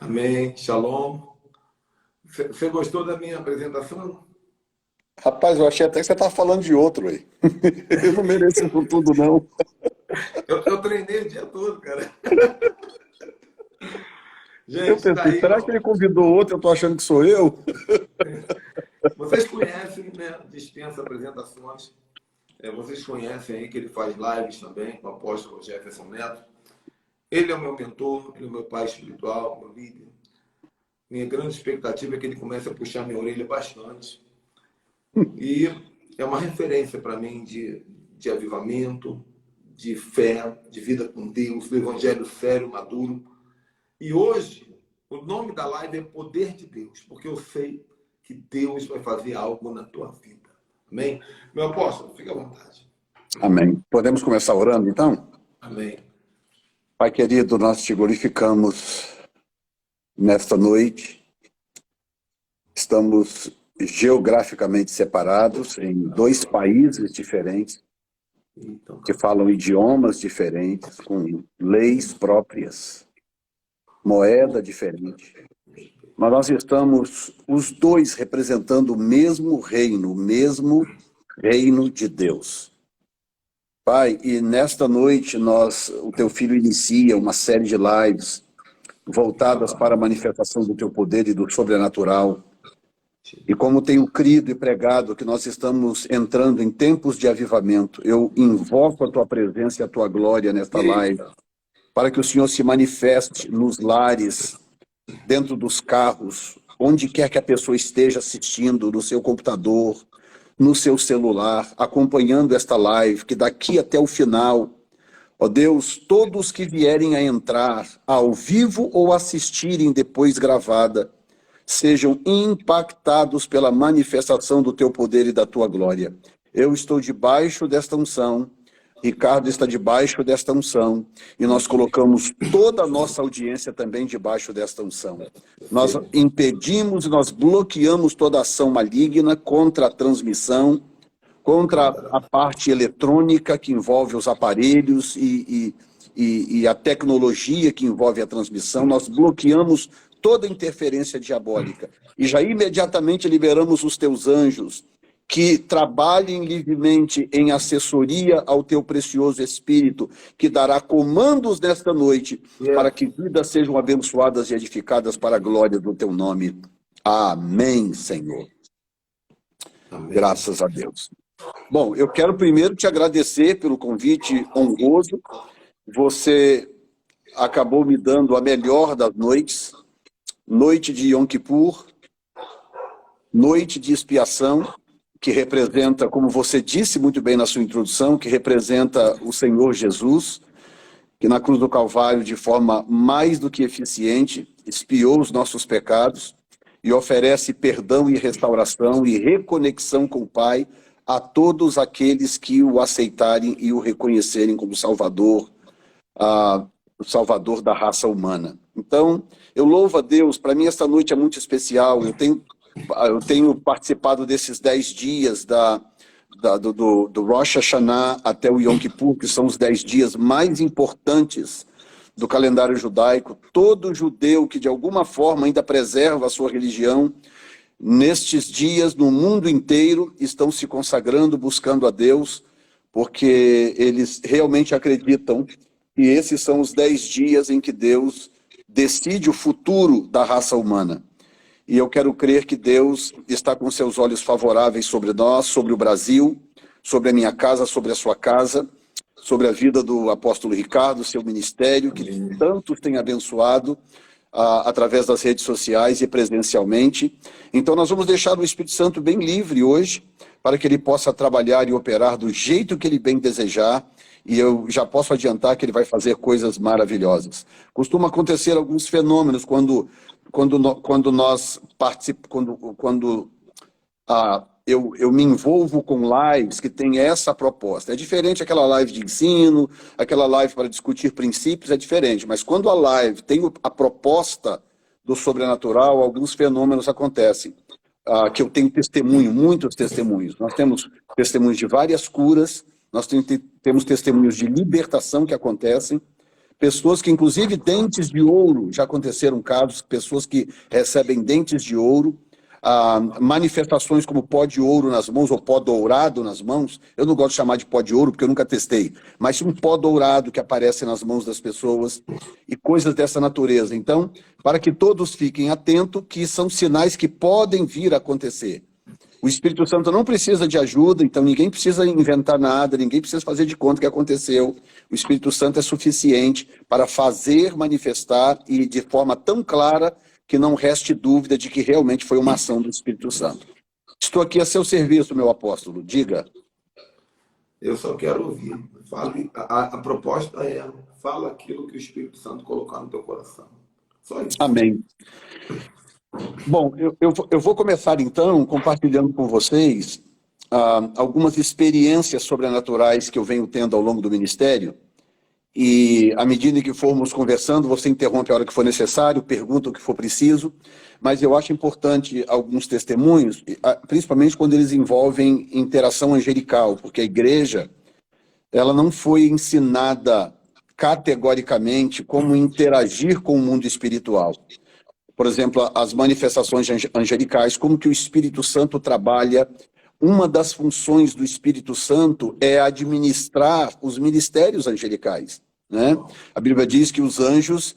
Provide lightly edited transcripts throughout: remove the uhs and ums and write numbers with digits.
Amém. Shalom. Você gostou da minha apresentação? Rapaz, eu achei até que você estava falando de outro aí. Eu não mereço isso tudo, não. Eu treinei o dia todo, cara. Eu Gente, tá pensei, aí, será que ó. ele convidou outro? Eu estou achando que sou eu? Vocês conhecem, né? Dispensa apresentações. Vocês conhecem aí que ele faz lives também com o apóstolo Jefferson Neto. Ele é o meu mentor, ele é o meu pai espiritual, meu líder. Minha grande expectativa é que ele comece a puxar minha orelha bastante. E é uma referência para mim de avivamento, de fé, de vida com Deus, do evangelho sério, maduro. E hoje, o nome da live é Poder de Deus, porque eu sei que Deus vai fazer algo na tua vida. Amém? Meu apóstolo, fica à vontade. Amém. Podemos começar orando, então? Amém. Pai querido, nós te glorificamos nesta noite. Estamos geograficamente separados em dois países diferentes, Então, que falam idiomas diferentes, com leis próprias, moeda diferente. Mas nós estamos os dois representando o mesmo reino de Deus. Pai, e nesta noite o teu filho inicia uma série de lives voltadas para a manifestação do teu poder e do sobrenatural. E como tenho crido e pregado que nós estamos entrando em tempos de avivamento, eu invoco a tua presença e a tua glória nesta live, para que o Senhor se manifeste nos lares, dentro dos carros, onde quer que a pessoa esteja assistindo, no seu computador, no seu celular, acompanhando esta live, que daqui até o final, ó Deus, todos que vierem a entrar ao vivo ou assistirem depois gravada, sejam impactados pela manifestação do teu poder e da tua glória. Eu estou debaixo desta unção, Ricardo está debaixo desta unção, e nós colocamos toda a nossa audiência também debaixo desta unção. Nós impedimos e nós bloqueamos toda ação maligna contra a transmissão, contra a parte eletrônica que envolve os aparelhos e a tecnologia que envolve a transmissão. Nós bloqueamos toda interferência diabólica e já imediatamente liberamos os teus anjos que trabalhem livremente em assessoria ao teu precioso Espírito, que dará comandos nesta noite para que vidas sejam abençoadas e edificadas para a glória do teu nome. Amém, Senhor. Amém. Graças a Deus. Bom, eu quero primeiro te agradecer pelo convite honroso. Você acabou me dando a melhor das noites, noite de Yom Kippur, noite de expiação, que representa, como você disse muito bem na sua introdução, que representa o Senhor Jesus, que na cruz do Calvário, de forma mais do que eficiente, expiou os nossos pecados e oferece perdão e restauração e reconexão com o Pai a todos aqueles que o aceitarem e o reconhecerem como Salvador, o Salvador da raça humana. Então, eu louvo a Deus. Para mim, esta noite é muito especial. Eu tenho participado desses 10 dias do Rosh Hashanah até o Yom Kippur, que são os 10 dias mais importantes do calendário judaico. Todo judeu que de alguma forma ainda preserva a sua religião, nestes dias, no mundo inteiro, estão se consagrando, buscando a Deus, porque eles realmente acreditam que esses são os 10 dias em que Deus decide o futuro da raça humana. E eu quero crer que Deus está com seus olhos favoráveis sobre nós, sobre o Brasil, sobre a minha casa, sobre a sua casa, sobre a vida do apóstolo Ricardo, seu ministério, que tantos tem abençoado através das redes sociais e presencialmente. Então nós vamos deixar o Espírito Santo bem livre hoje, para que ele possa trabalhar e operar do jeito que ele bem desejar, e eu já posso adiantar que ele vai fazer coisas maravilhosas. Costuma acontecer alguns fenômenos quando nós participamos, eu me envolvo com lives que tem essa proposta. É diferente aquela live de ensino, aquela live para discutir princípios, é diferente. Mas quando a live tem a proposta do sobrenatural, alguns fenômenos acontecem. Que eu tenho testemunho, muitos testemunhos. Nós temos testemunhos de várias curas, nós temos testemunhos de libertação que acontecem, pessoas que, inclusive, dentes de ouro, já aconteceram casos, pessoas que recebem dentes de ouro, manifestações como pó de ouro nas mãos ou pó dourado nas mãos. Eu não gosto de chamar de pó de ouro porque eu nunca testei, mas um pó dourado que aparece nas mãos das pessoas e coisas dessa natureza. Então, para que todos fiquem atentos, que são sinais que podem vir a acontecer. O Espírito Santo não precisa de ajuda, então ninguém precisa inventar nada, ninguém precisa fazer de conta que aconteceu. O Espírito Santo é suficiente para fazer manifestar e de forma tão clara que não reste dúvida de que realmente foi uma ação do Espírito Santo. Estou aqui a seu serviço, meu apóstolo. Diga. Eu só quero ouvir. Fale, a proposta é, fala aquilo que o Espírito Santo colocar no teu coração. Só isso. Amém. Bom, eu vou começar então compartilhando com vocês algumas experiências sobrenaturais que eu venho tendo ao longo do ministério. E à medida que formos conversando, você interrompe a hora que for necessário, pergunta o que for preciso, mas eu acho importante alguns testemunhos, principalmente quando eles envolvem interação angelical, porque a igreja ela não foi ensinada categoricamente como interagir com o mundo espiritual. Por exemplo, as manifestações angelicais, como que o Espírito Santo trabalha. Uma das funções do Espírito Santo é administrar os ministérios angelicais, né? A Bíblia diz que os anjos,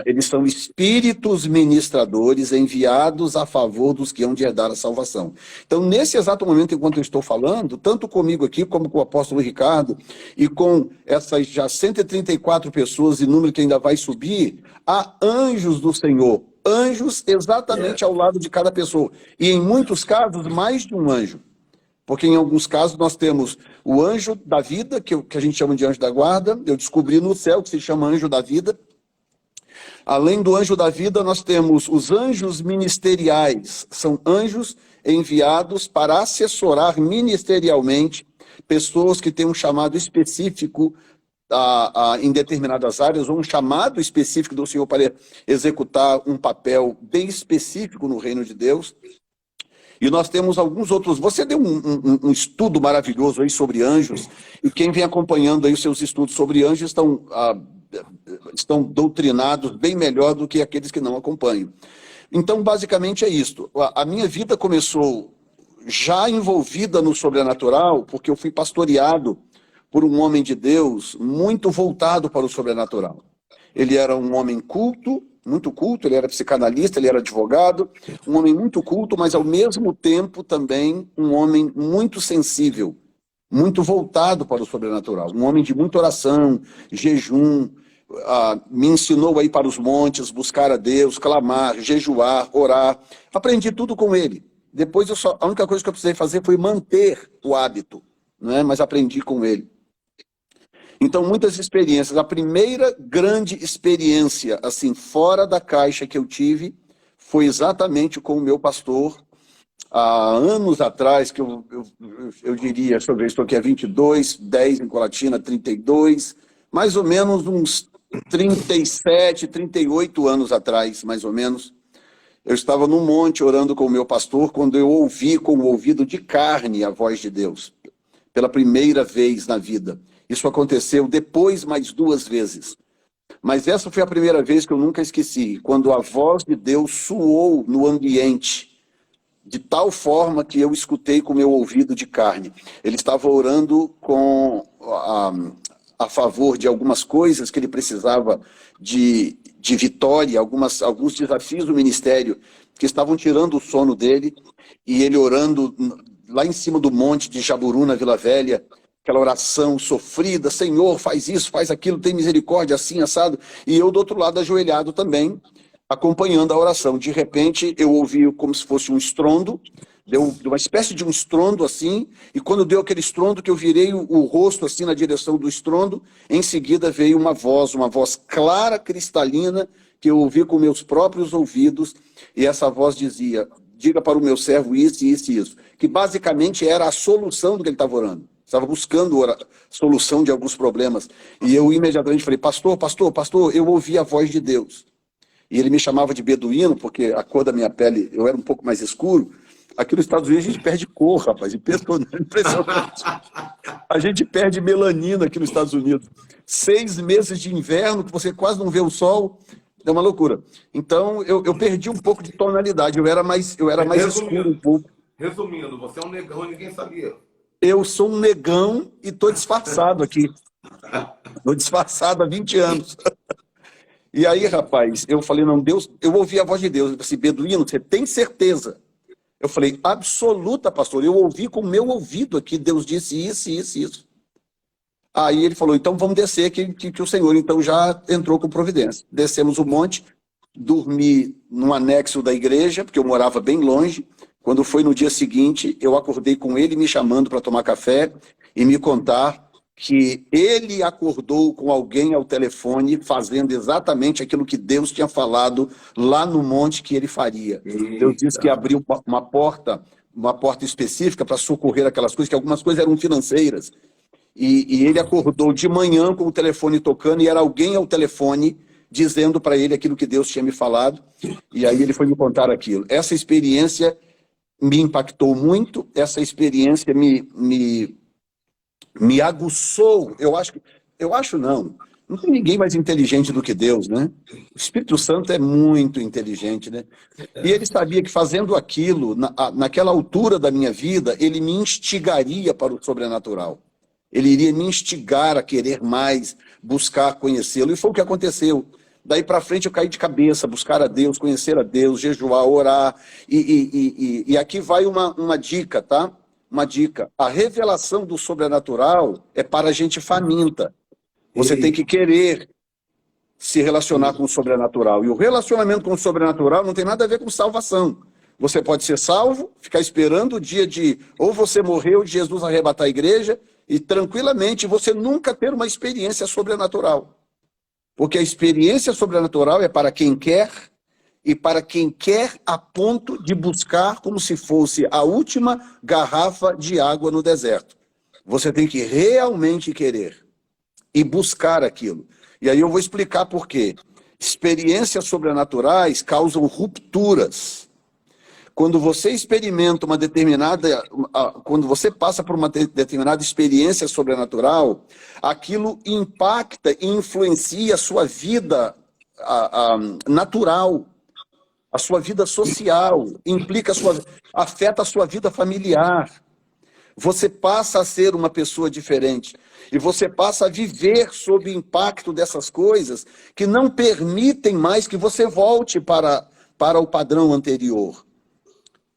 eles são espíritos ministradores enviados a favor dos que hão de herdar a salvação. Então, nesse exato momento, enquanto eu estou falando, tanto comigo aqui, como com o apóstolo Ricardo, e com essas já 134 pessoas, e número que ainda vai subir, há anjos do Senhor, anjos exatamente ao lado de cada pessoa. E em muitos casos, mais de um anjo. Porque em alguns casos nós temos o anjo da vida, que a gente chama de anjo da guarda. Eu descobri no céu que se chama anjo da vida. Além do anjo da vida, nós temos os anjos ministeriais. São anjos enviados para assessorar ministerialmente pessoas que têm um chamado específico em determinadas áreas, ou um chamado específico do Senhor para executar um papel bem específico no reino de Deus. E nós temos alguns outros. Você deu um estudo maravilhoso aí sobre anjos, e quem vem acompanhando aí os seus estudos sobre anjos estão doutrinados bem melhor do que aqueles que não acompanham. Então, basicamente é isto. A minha vida começou já envolvida no sobrenatural, porque eu fui pastoreado por um homem de Deus muito voltado para o sobrenatural. Ele era um homem culto, muito culto, ele era psicanalista, ele era advogado, um homem muito culto, mas ao mesmo tempo também um homem muito sensível, muito voltado para o sobrenatural, um homem de muita oração, jejum, me ensinou a ir para os montes, buscar a Deus, clamar, jejuar, orar, aprendi tudo com ele. Depois a única coisa que eu precisei fazer foi manter o hábito, né? Mas aprendi com ele. Então, muitas experiências. A primeira grande experiência, assim, fora da caixa que eu tive, foi exatamente com o meu pastor, há anos atrás, que eu diria, deixa eu ver, estou aqui há 22, 10 em Colatina, 32, mais ou menos uns 37, 38 anos atrás, mais ou menos. Eu estava num monte orando com o meu pastor, quando eu ouvi com o ouvido de carne a voz de Deus, pela primeira vez na vida. Isso aconteceu depois mais 2 vezes. Mas essa foi a primeira vez que eu nunca esqueci, quando a voz de Deus soou no ambiente, de tal forma que eu escutei com o meu ouvido de carne. Ele estava orando a favor de algumas coisas que ele precisava de vitória, alguns desafios do ministério que estavam tirando o sono dele, e ele orando lá em cima do monte de Jaburu, na Vila Velha, aquela oração sofrida, Senhor, faz isso, faz aquilo, tem misericórdia, assim, assado. E eu do outro lado ajoelhado também, acompanhando a oração. De repente, eu ouvi como se fosse um estrondo, deu uma espécie de um estrondo assim, e quando deu aquele estrondo que eu virei o rosto assim na direção do estrondo, em seguida veio uma voz clara, cristalina, que eu ouvi com meus próprios ouvidos, e essa voz dizia, diga para o meu servo isso, isso e isso, que basicamente era a solução do que ele estava orando. Estava buscando a solução de alguns problemas. E eu imediatamente falei, pastor, eu ouvi a voz de Deus. E ele me chamava de beduíno, porque a cor da minha pele, eu era um pouco mais escuro. Aqui nos Estados Unidos a gente perde cor, rapaz, impressionante. A gente perde melanina aqui nos Estados Unidos. 6 meses de inverno, que você quase não vê o sol, é uma loucura. Então, eu perdi um pouco de tonalidade, eu era mais escuro um pouco. Resumindo, você é um negão e ninguém sabia. Eu sou um negão e estou disfarçado aqui. Estou disfarçado há 20 anos. E aí, rapaz, eu falei, não, Deus, eu ouvi a voz de Deus. Eu falei assim, Beduíno, você tem certeza? Eu falei, absoluta, pastor. Eu ouvi com o meu ouvido aqui, Deus disse isso, isso, isso. Aí ele falou, então vamos descer, que o Senhor então já entrou com providência. Descemos o monte, dormi num anexo da igreja, porque eu morava bem longe. Quando foi no dia seguinte, eu acordei com ele me chamando para tomar café e me contar que ele acordou com alguém ao telefone fazendo exatamente aquilo que Deus tinha falado lá no monte que ele faria. Eita. Deus disse que abriu uma porta específica para socorrer aquelas coisas, que algumas coisas eram financeiras. E ele acordou de manhã com o telefone tocando e era alguém ao telefone dizendo para ele aquilo que Deus tinha me falado. E aí ele foi me contar aquilo. Essa experiência me impactou muito, essa experiência me aguçou. Não tem ninguém mais inteligente do que Deus, né? O Espírito Santo é muito inteligente, né? E ele sabia que fazendo aquilo, naquela altura da minha vida, ele me instigaria para o sobrenatural. Ele iria me instigar a querer mais, buscar conhecê-lo. E foi o que aconteceu. Daí para frente eu caí de cabeça, buscar a Deus, conhecer a Deus, jejuar, orar. E aqui vai uma dica, tá? Uma dica. A revelação do sobrenatural é para gente faminta. Você tem que querer se relacionar com o sobrenatural. E o relacionamento com o sobrenatural não tem nada a ver com salvação. Você pode ser salvo, ficar esperando o dia de ou você morrer ou de Jesus arrebatar a igreja e tranquilamente você nunca ter uma experiência sobrenatural. Porque a experiência sobrenatural é para quem quer e para quem quer a ponto de buscar como se fosse a última garrafa de água no deserto. Você tem que realmente querer e buscar aquilo. E aí eu vou explicar por quê. Experiências sobrenaturais causam rupturas. Quando você experimenta uma determinada... Quando você passa por uma determinada experiência sobrenatural, aquilo impacta e influencia a sua vida natural, a sua vida social, afeta a sua vida familiar. Você passa a ser uma pessoa diferente. E você passa a viver sob o impacto dessas coisas que não permitem mais que você volte para o padrão anterior.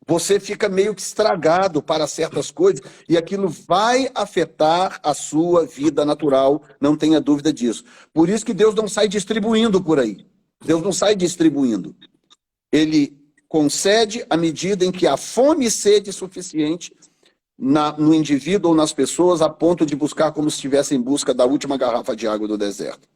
Você fica meio que estragado para certas coisas e aquilo vai afetar a sua vida natural, não tenha dúvida disso. Por isso que Deus não sai distribuindo por aí. Deus não sai distribuindo. Ele concede à medida em que há fome e sede suficiente no indivíduo ou nas pessoas a ponto de buscar como se estivesse em busca da última garrafa de água do deserto.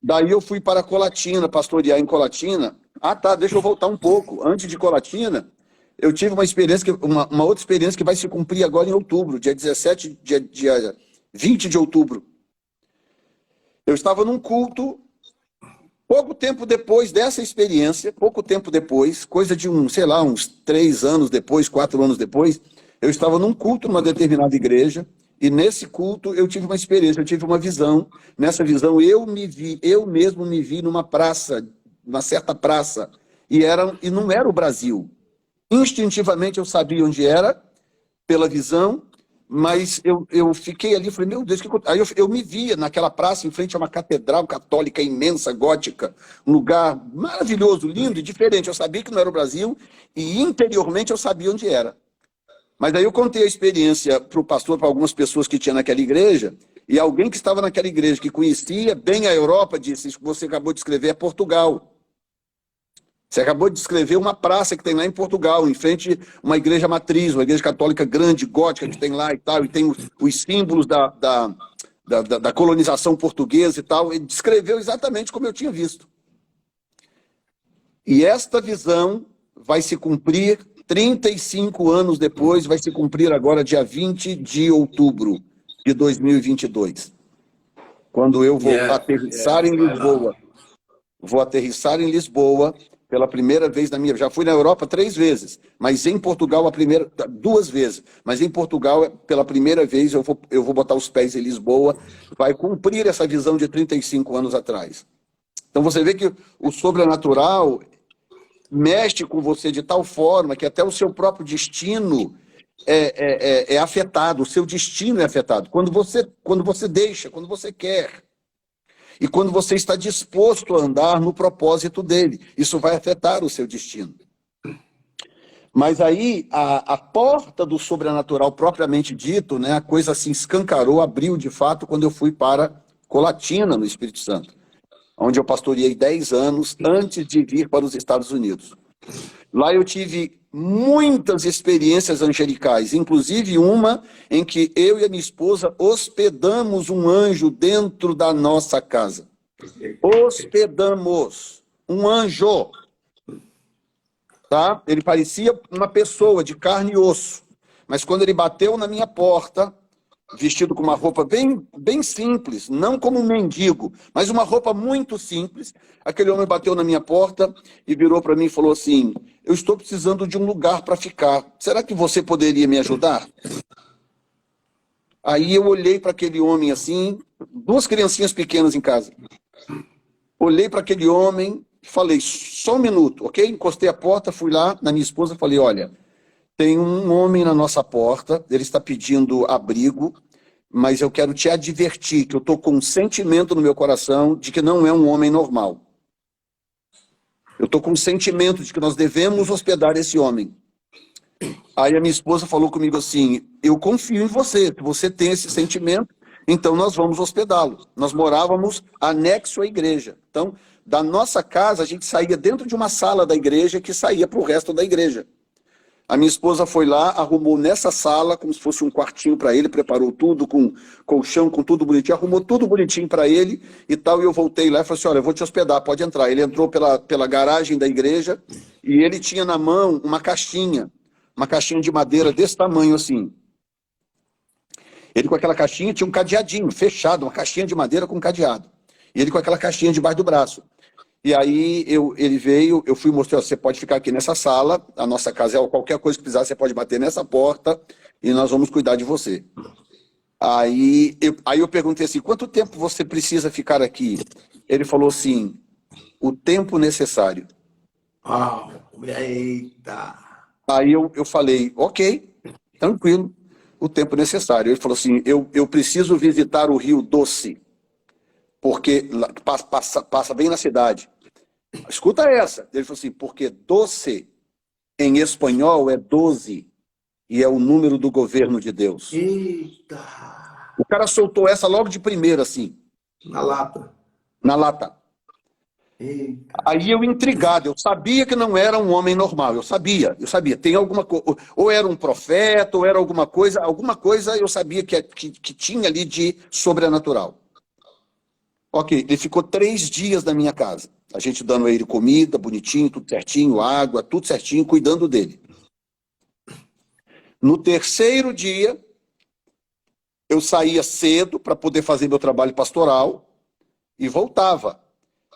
Daí eu fui para Colatina, pastorear em Colatina. Ah, tá, deixa eu voltar um pouco. Antes de Colatina, eu tive uma experiência, uma outra experiência que vai se cumprir agora em outubro, dia 17, dia 20 de outubro. Eu estava num culto, pouco tempo depois dessa experiência, pouco tempo depois, coisa de uns 3 anos depois, 4 anos depois, eu estava num culto numa determinada igreja, e nesse culto eu tive uma experiência, eu tive uma visão. Nessa visão eu mesmo me vi numa praça, uma certa praça, e não era o Brasil. Instintivamente eu sabia onde era, pela visão, mas eu fiquei ali e falei, meu Deus, aí eu me via naquela praça em frente a uma catedral católica imensa, gótica, um lugar maravilhoso, lindo e diferente. Eu sabia que não era o Brasil e interiormente eu sabia onde era. Mas daí eu contei a experiência para o pastor, para algumas pessoas que tinha naquela igreja, e alguém que estava naquela igreja, que conhecia bem a Europa, disse, isso que você acabou de escrever é Portugal. Você acabou de descrever uma praça que tem lá em Portugal, em frente a uma igreja matriz, uma igreja católica grande, gótica, que tem lá e tal, e tem os símbolos da colonização portuguesa e tal. Ele descreveu exatamente como eu tinha visto. E esta visão vai se cumprir 35 anos depois, vai se cumprir agora dia 20 de outubro de 2022. Quando eu vou aterrissar em Lisboa. Vou aterrissar em Lisboa, pela primeira vez na minha... Já fui na Europa 3 vezes, mas em Portugal 2 vezes. Mas em Portugal, pela primeira vez, eu vou botar os pés em Lisboa, vai cumprir essa visão de 35 anos atrás. Então você vê que o sobrenatural mexe com você de tal forma que até o seu próprio destino é afetado, o seu destino é afetado. Quando você deixa, quando você quer, e quando você está disposto a andar no propósito dele, isso vai afetar o seu destino. Mas aí, a porta do sobrenatural propriamente dito, né, a coisa assim escancarou, abriu de fato, quando eu fui para Colatina, no Espírito Santo, onde eu pastoreei 10 anos antes de vir para os Estados Unidos. Lá eu tive muitas experiências angelicais, inclusive uma em que eu e a minha esposa hospedamos um anjo dentro da nossa casa. Hospedamos um anjo. Tá? Ele parecia uma pessoa de carne e osso, mas quando ele bateu na minha porta, vestido com uma roupa bem simples, não como um mendigo, mas uma roupa muito simples, aquele homem bateu na minha porta e virou para mim e falou assim: eu estou precisando de um lugar para ficar, será que você poderia me ajudar? Aí eu olhei para aquele homem assim, 2 criancinhas pequenas em casa, olhei para aquele homem e falei: só um minuto, ok? Encostei a porta, fui lá na minha esposa e falei: olha, tem um homem na nossa porta, ele está pedindo abrigo, mas eu quero te advertir que eu estou com um sentimento no meu coração de que não é um homem normal. Eu estou com um sentimento de que nós devemos hospedar esse homem. Aí a minha esposa falou comigo assim: eu confio em você, que você tem esse sentimento, então nós vamos hospedá-lo. Nós morávamos anexo à igreja. Então, da nossa casa, a gente saía dentro de uma sala da igreja que saía para o resto da igreja. A minha esposa foi lá, arrumou nessa sala, como se fosse um quartinho para ele, preparou tudo com colchão, com tudo bonitinho, arrumou tudo bonitinho para ele e tal, e eu voltei lá e falei assim: olha, eu vou te hospedar, pode entrar. Ele entrou pela garagem da igreja e ele tinha na mão uma caixinha de madeira desse tamanho assim. Ele com aquela caixinha tinha um cadeadinho, fechado, uma caixinha de madeira com cadeado. E ele com aquela caixinha debaixo do braço. E aí ele veio, eu fui mostrar: você pode ficar aqui nessa sala, a nossa casa é qualquer coisa que precisar, você pode bater nessa porta e nós vamos cuidar de você. Aí eu perguntei assim: quanto tempo você precisa ficar aqui? Ele falou assim: o tempo necessário. Eita! Aí eu falei: ok, tranquilo, o tempo necessário. Ele falou assim: eu preciso visitar o Rio Doce, porque passa bem na cidade. Escuta essa. Ele falou assim: porque doce em espanhol é 12 e é o número do governo de Deus. Eita! O cara soltou essa logo de primeira, assim. Na lata. Na lata. Eita. Aí eu intrigado, eu sabia que não era um homem normal, eu sabia. Tem alguma coisa, ou era um profeta, ou era alguma coisa eu sabia que tinha ali de sobrenatural. Ok, ele ficou 3 dias na minha casa. A gente dando a ele comida, bonitinho, tudo certinho, água, tudo certinho, cuidando dele. No 3º dia, eu saía cedo para poder fazer meu trabalho pastoral e voltava.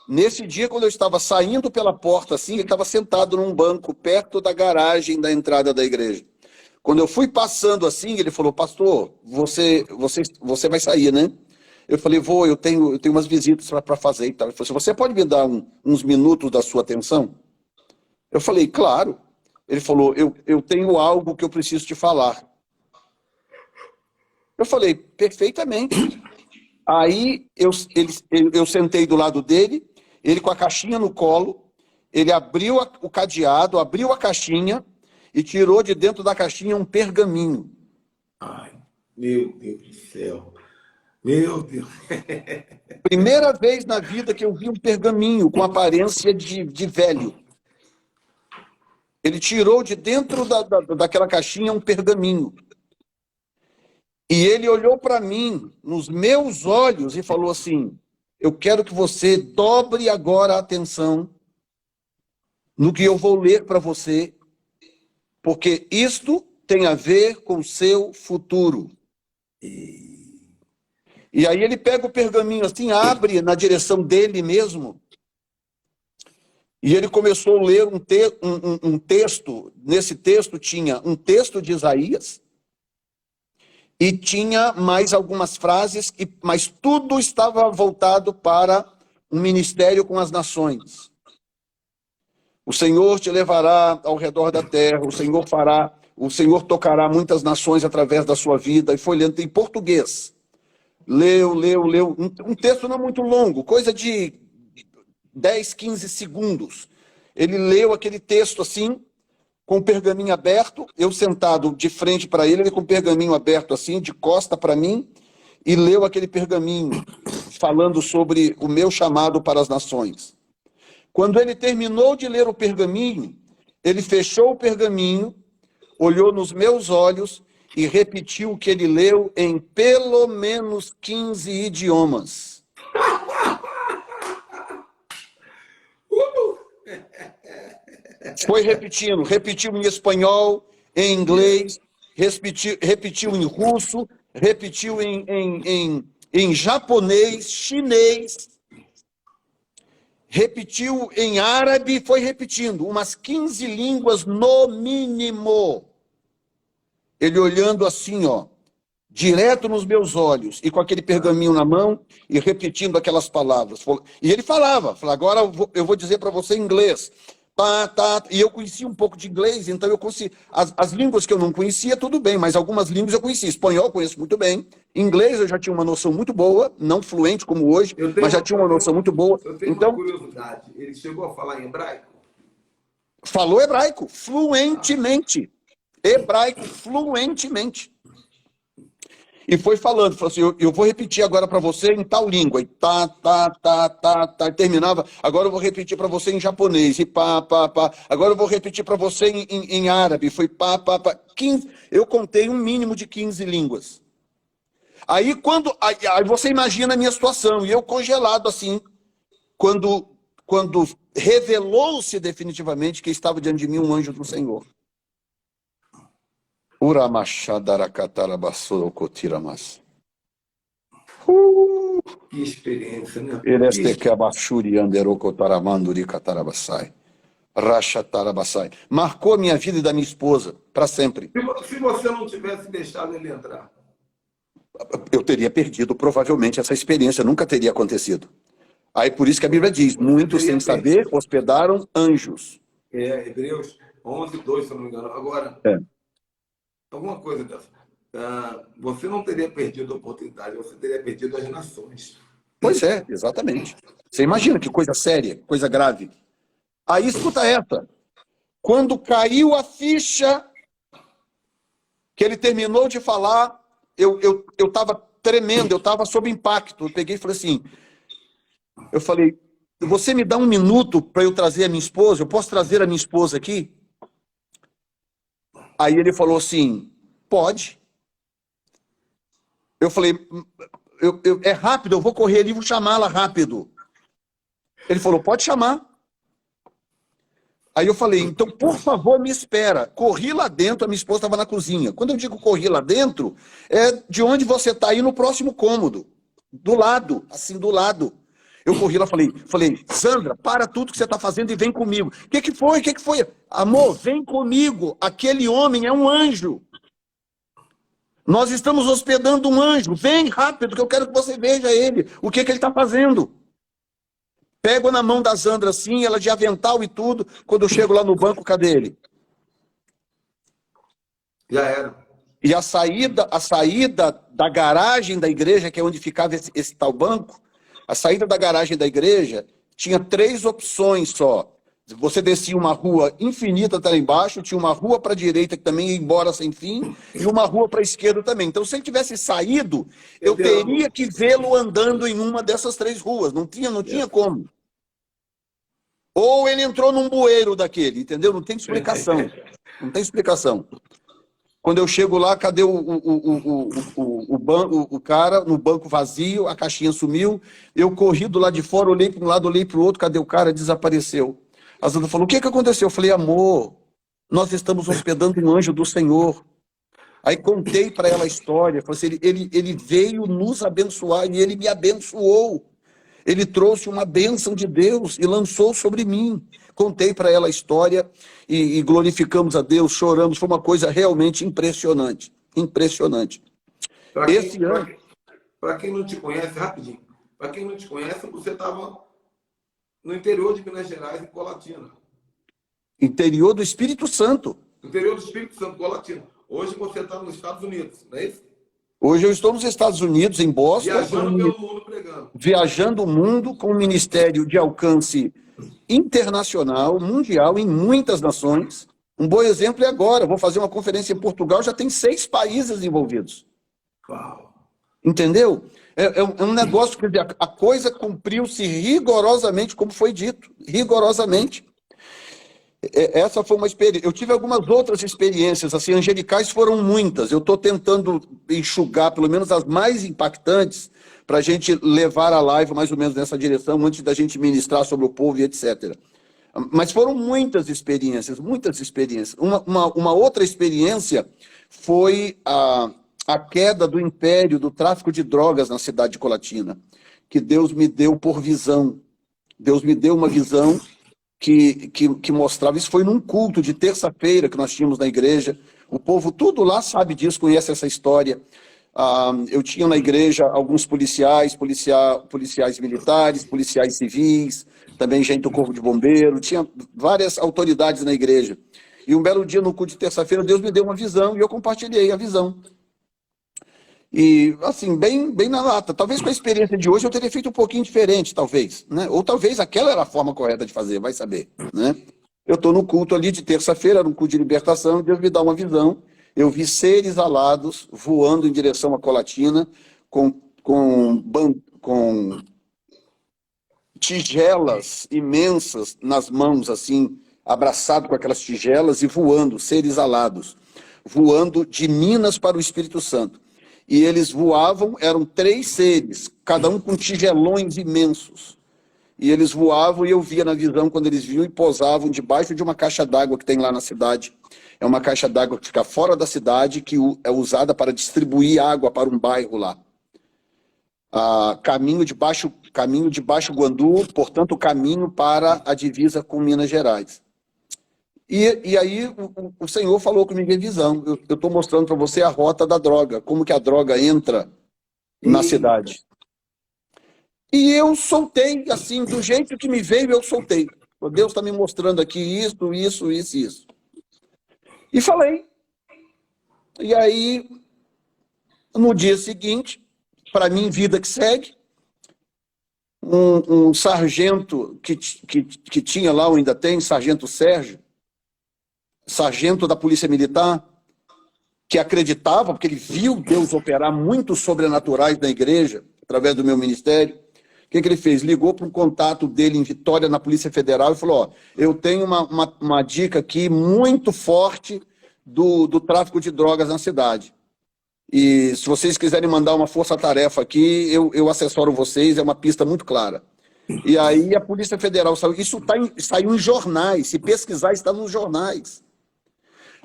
Nesse dia, quando eu estava saindo pela porta, assim, ele estava sentado num banco perto da garagem da entrada da igreja. Quando eu fui passando assim, ele falou: pastor, você vai sair, né? Eu falei: vou, eu tenho umas visitas para fazer e tal. Ele falou assim: você pode me dar uns minutos da sua atenção? Eu falei: claro. Ele falou: eu tenho algo que eu preciso te falar. Eu falei: perfeitamente. Aí eu sentei do lado dele, ele com a caixinha no colo, ele abriu o cadeado, abriu a caixinha e tirou de dentro da caixinha um pergaminho. Ai, meu Deus do céu. Meu Deus. Primeira vez na vida que eu vi um pergaminho com aparência de velho. Ele tirou de dentro daquela caixinha um pergaminho. E ele olhou para mim, nos meus olhos, e falou assim: eu quero que você dobre agora a atenção no que eu vou ler para você, porque isto tem a ver com o seu futuro. E aí ele pega o pergaminho assim, abre na direção dele mesmo, E ele começou a ler um texto. Nesse texto tinha um texto de Isaías e tinha mais algumas frases, mas tudo estava voltado para um ministério com as nações. O Senhor te levará ao redor da terra, o Senhor tocará muitas nações através da sua vida. E foi lendo em português. Leu. Um texto não muito longo, coisa de 10, 15 segundos. Ele leu aquele texto assim, com o pergaminho aberto, eu sentado de frente para ele com o pergaminho aberto assim, de costa para mim, e leu aquele pergaminho, falando sobre o meu chamado para as nações. Quando ele terminou de ler o pergaminho, ele fechou o pergaminho, olhou nos meus olhos e repetiu o que ele leu em pelo menos 15 idiomas. Foi repetiu em espanhol, em inglês, repetiu em russo, repetiu em japonês, chinês, repetiu em árabe, foi repetindo umas 15 línguas no mínimo. Ele olhando assim, ó, direto nos meus olhos, e com aquele pergaminho na mão, e repetindo aquelas palavras. E ele falava, agora eu vou dizer para você em inglês. E eu conhecia um pouco de inglês, então eu conhecia. As línguas que eu não conhecia, tudo bem, mas algumas línguas eu conhecia. Espanhol eu conheço muito bem. Inglês eu já tinha uma noção muito boa, não fluente como hoje, mas já tinha uma noção muito boa. Eu tenho uma curiosidade. Ele chegou a falar em hebraico? Falou hebraico, fluentemente. Hebraico, fluentemente. E foi falando, falou assim, eu vou repetir agora para você em tal língua, e e terminava, agora eu vou repetir para você em japonês, e agora eu vou repetir para você em árabe, foi 15, eu contei um mínimo de 15 línguas. Aí você imagina a minha situação, e eu congelado assim, quando revelou-se definitivamente que estava diante de mim um anjo do Senhor. Que experiência, né? Marcou a minha vida e da minha esposa para sempre. Se você não tivesse deixado ele entrar, eu teria perdido provavelmente essa experiência, nunca teria acontecido. Aí por isso que a Bíblia diz, muitos sem saber hospedaram anjos. Hebreus 11:2, se eu não me engano. Agora, alguma coisa dessa. Você não teria perdido a oportunidade, você teria perdido as nações. Pois é, exatamente. Você imagina que coisa séria, coisa grave. Aí escuta essa. Quando caiu a ficha, que ele terminou de falar, eu estava tremendo, eu estava sob impacto. Eu peguei e falei assim, você me dá um minuto para eu trazer a minha esposa? Eu posso trazer a minha esposa aqui? Aí ele falou assim, pode. Eu falei, é rápido, eu vou correr ali e vou chamá-la rápido. Ele falou, pode chamar. Aí eu falei, então, por favor, me espera. Corri lá dentro, a minha esposa estava na cozinha. Quando eu digo corri lá dentro, é de onde você está aí no próximo cômodo. Do lado, assim, do lado. Eu corri lá e falei, Sandra, para tudo que você está fazendo e vem comigo. O que foi? Amor, vem comigo. Aquele homem é um anjo. Nós estamos hospedando um anjo. Vem rápido, que eu quero que você veja ele. O que ele está fazendo? Pego na mão da Sandra assim, ela de avental e tudo. Quando eu chego lá no banco, cadê ele? Já era. E a saída da garagem da igreja, que é onde ficava esse tal banco, a saída da garagem da igreja tinha 3 opções só. Você descia uma rua infinita até lá embaixo, tinha uma rua para a direita que também ia embora sem fim, e uma rua para a esquerda também. Então, se ele tivesse saído, eu teria que vê-lo andando em uma dessas 3 ruas. Não tinha como. Ou ele entrou num bueiro daquele, entendeu? Não tem explicação. Não tem explicação. Quando eu chego lá, cadê o cara no banco vazio, a caixinha sumiu, eu corri do lado de fora, olhei para um lado, olhei para o outro, cadê o cara? Desapareceu. A Sandra falou, o que aconteceu? Eu falei, amor, nós estamos hospedando um anjo do Senhor. Aí contei para ela a história, falei assim, ele veio nos abençoar e ele me abençoou. Ele trouxe uma bênção de Deus e lançou sobre mim. contei para ela a história e glorificamos a Deus, choramos, foi uma coisa realmente impressionante, impressionante. Esse ano... Para quem não te conhece, rapidinho, para quem não te conhece, você estava no interior de Minas Gerais, em Colatina. Interior do Espírito Santo. Interior do Espírito Santo, Colatina. Hoje você está nos Estados Unidos, não é isso? Hoje eu estou nos Estados Unidos, em Boston. Viajando pelo mundo pregando. Viajando o mundo com um ministério de alcance internacional, mundial, em muitas nações. Um bom exemplo é agora. Vou fazer uma conferência em Portugal, já tem 6 países envolvidos. Uau! Entendeu? É um negócio que a coisa cumpriu-se rigorosamente, como foi dito. Rigorosamente. Essa foi uma experiência. Eu tive algumas outras experiências, assim, angelicais foram muitas. Eu estou tentando enxugar, pelo menos as mais impactantes, para a gente levar a live mais ou menos nessa direção, antes da gente ministrar sobre o povo e etc. Mas foram muitas experiências, muitas experiências. Uma outra experiência foi a queda do império do tráfico de drogas na cidade de Colatina, que Deus me deu por visão. Deus me deu uma visão que mostrava, isso foi num culto de terça-feira que nós tínhamos na igreja, o povo tudo lá sabe disso, conhece essa história. Eu tinha na igreja alguns policiais militares, policiais civis, também gente do corpo de bombeiro, tinha várias autoridades na igreja. E um belo dia no culto de terça-feira, Deus me deu uma visão e eu compartilhei a visão. E, assim, bem na lata. Talvez com a experiência de hoje eu teria feito um pouquinho diferente, talvez, né? Ou talvez aquela era a forma correta de fazer, vai saber, né? Eu estou no culto ali de terça-feira, era um culto de libertação, e Deus me dá uma visão. Eu vi seres alados voando em direção à Colatina, com tigelas imensas nas mãos, assim, abraçado com aquelas tigelas e voando, seres alados, voando de Minas para o Espírito Santo. E eles voavam, eram 3 seres, cada um com tigelões imensos. E eles voavam e eu via na visão quando eles vinham e pousavam debaixo de uma caixa d'água que tem lá na cidade. É uma caixa d'água que fica fora da cidade, que é usada para distribuir água para um bairro lá. Caminho de Baixo Guandu, portanto, o caminho para a divisa com Minas Gerais. E aí o Senhor falou comigo em visão. Eu estou mostrando para você a rota da droga, como que a droga entra na cidade. E eu soltei, assim, do jeito que me veio, eu soltei. Deus está me mostrando aqui isso. E falei. E aí, no dia seguinte, para mim, vida que segue, um sargento que tinha lá, ou ainda tem, sargento Sérgio, sargento da Polícia Militar, que acreditava, porque ele viu Deus operar muito sobrenaturais na igreja, através do meu ministério. O que ele fez? Ligou para um contato dele em Vitória, na Polícia Federal, e falou, eu tenho uma dica aqui muito forte do tráfico de drogas na cidade. E se vocês quiserem mandar uma força-tarefa aqui, eu assessoro vocês, é uma pista muito clara. E aí a Polícia Federal saiu, isso saiu em jornais, se pesquisar está nos jornais.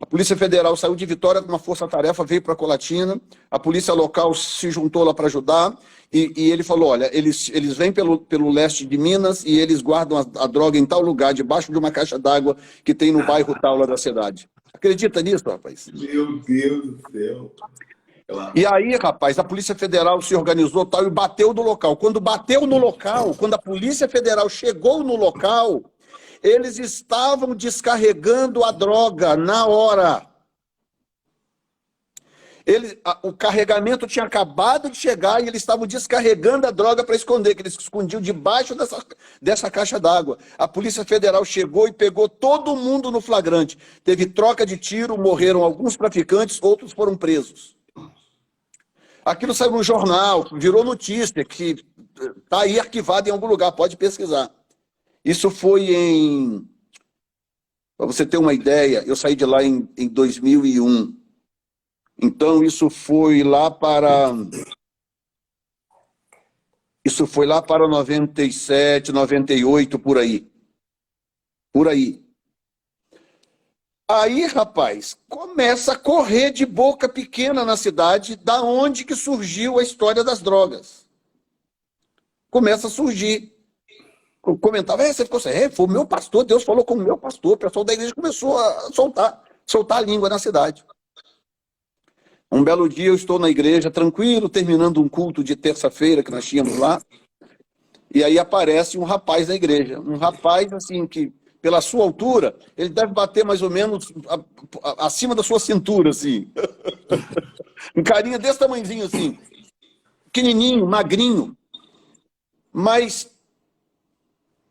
A Polícia Federal saiu de Vitória com uma força-tarefa, veio para Colatina, a polícia local se juntou lá para ajudar, e ele falou, olha, eles vêm pelo leste de Minas e eles guardam a droga em tal lugar, debaixo de uma caixa d'água que tem no bairro tal lá da cidade. Acredita nisso, rapaz? Meu Deus do céu. E aí, rapaz, a Polícia Federal se organizou tal e bateu no local. Quando bateu no local, quando a Polícia Federal chegou no local, eles estavam descarregando a droga na hora. O carregamento tinha acabado de chegar e eles estavam descarregando a droga para esconder, que eles escondiam debaixo dessa caixa d'água. A Polícia Federal chegou e pegou todo mundo no flagrante. Teve troca de tiro, morreram alguns traficantes, outros foram presos. Aquilo saiu no jornal, virou notícia, que está aí arquivado em algum lugar, pode pesquisar. Isso foi para você ter uma ideia, eu saí de lá em 2001. Então, isso foi lá para 97, 98, por aí. Por aí. Aí, rapaz, começa a correr de boca pequena na cidade, da onde que surgiu a história das drogas. Começa a surgir. comentava, você ficou assim, foi o meu pastor, Deus falou com o meu pastor, o pessoal da igreja começou a soltar a língua na cidade. Um belo dia eu estou na igreja, tranquilo, terminando um culto de terça-feira que nós tínhamos lá, e aí aparece um rapaz na igreja, um rapaz assim que, pela sua altura, ele deve bater mais ou menos acima da sua cintura, assim. Um carinha desse tamanhozinho, assim, pequenininho, magrinho, mas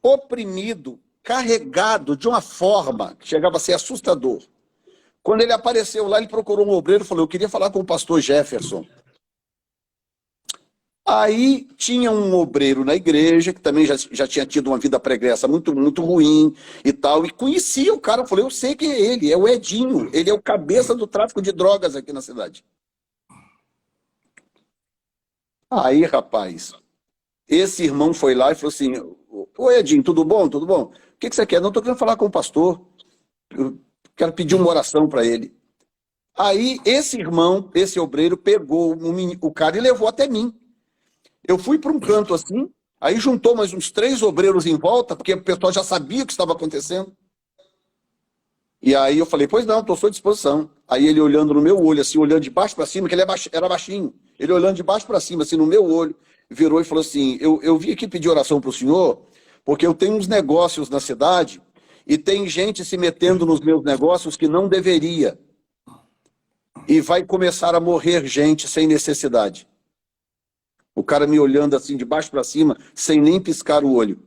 oprimido, carregado de uma forma que chegava a ser assustador. Quando ele apareceu lá, ele procurou um obreiro e falou, eu queria falar com o pastor Jefferson. Aí tinha um obreiro na igreja, que também já tinha tido uma vida pregressa muito, muito ruim e tal, e conhecia o cara. Eu falei, eu sei quem é ele, é o Edinho, ele é o cabeça do tráfico de drogas aqui na cidade. Aí, rapaz, esse irmão foi lá e falou assim, oi Edinho, tudo bom? Tudo bom? O que você quer? Não, estou querendo falar com o pastor. Eu quero pedir uma oração para ele. Aí esse irmão, esse obreiro, pegou o cara e levou até mim. Eu fui para um canto assim, aí juntou mais uns 3 obreiros em volta, porque o pessoal já sabia o que estava acontecendo. E aí eu falei, pois não, estou à sua disposição. Aí ele olhando no meu olho, assim, olhando de baixo para cima, que ele era baixinho. Ele olhando de baixo para cima, assim, no meu olho, virou e falou assim, eu vim aqui pedir oração para o senhor, porque eu tenho uns negócios na cidade e tem gente se metendo nos meus negócios que não deveria. E vai começar a morrer gente sem necessidade. O cara me olhando assim, de baixo para cima, sem nem piscar o olho.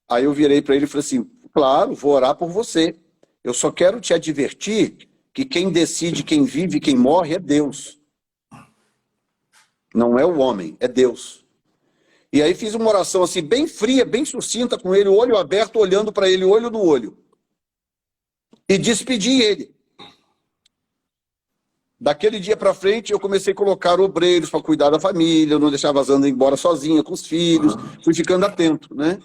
Aí eu virei para ele e falei assim, claro, vou orar por você. Eu só quero te advertir que quem decide quem vive e quem morre é Deus. Não é o homem, é Deus. E aí fiz uma oração assim, bem fria, bem sucinta com ele, olho aberto, olhando para ele, olho no olho. E despedi ele. Daquele dia para frente, eu comecei a colocar obreiros para cuidar da família, eu não deixava as Ana ir embora sozinha com os filhos, fui ficando atento, né?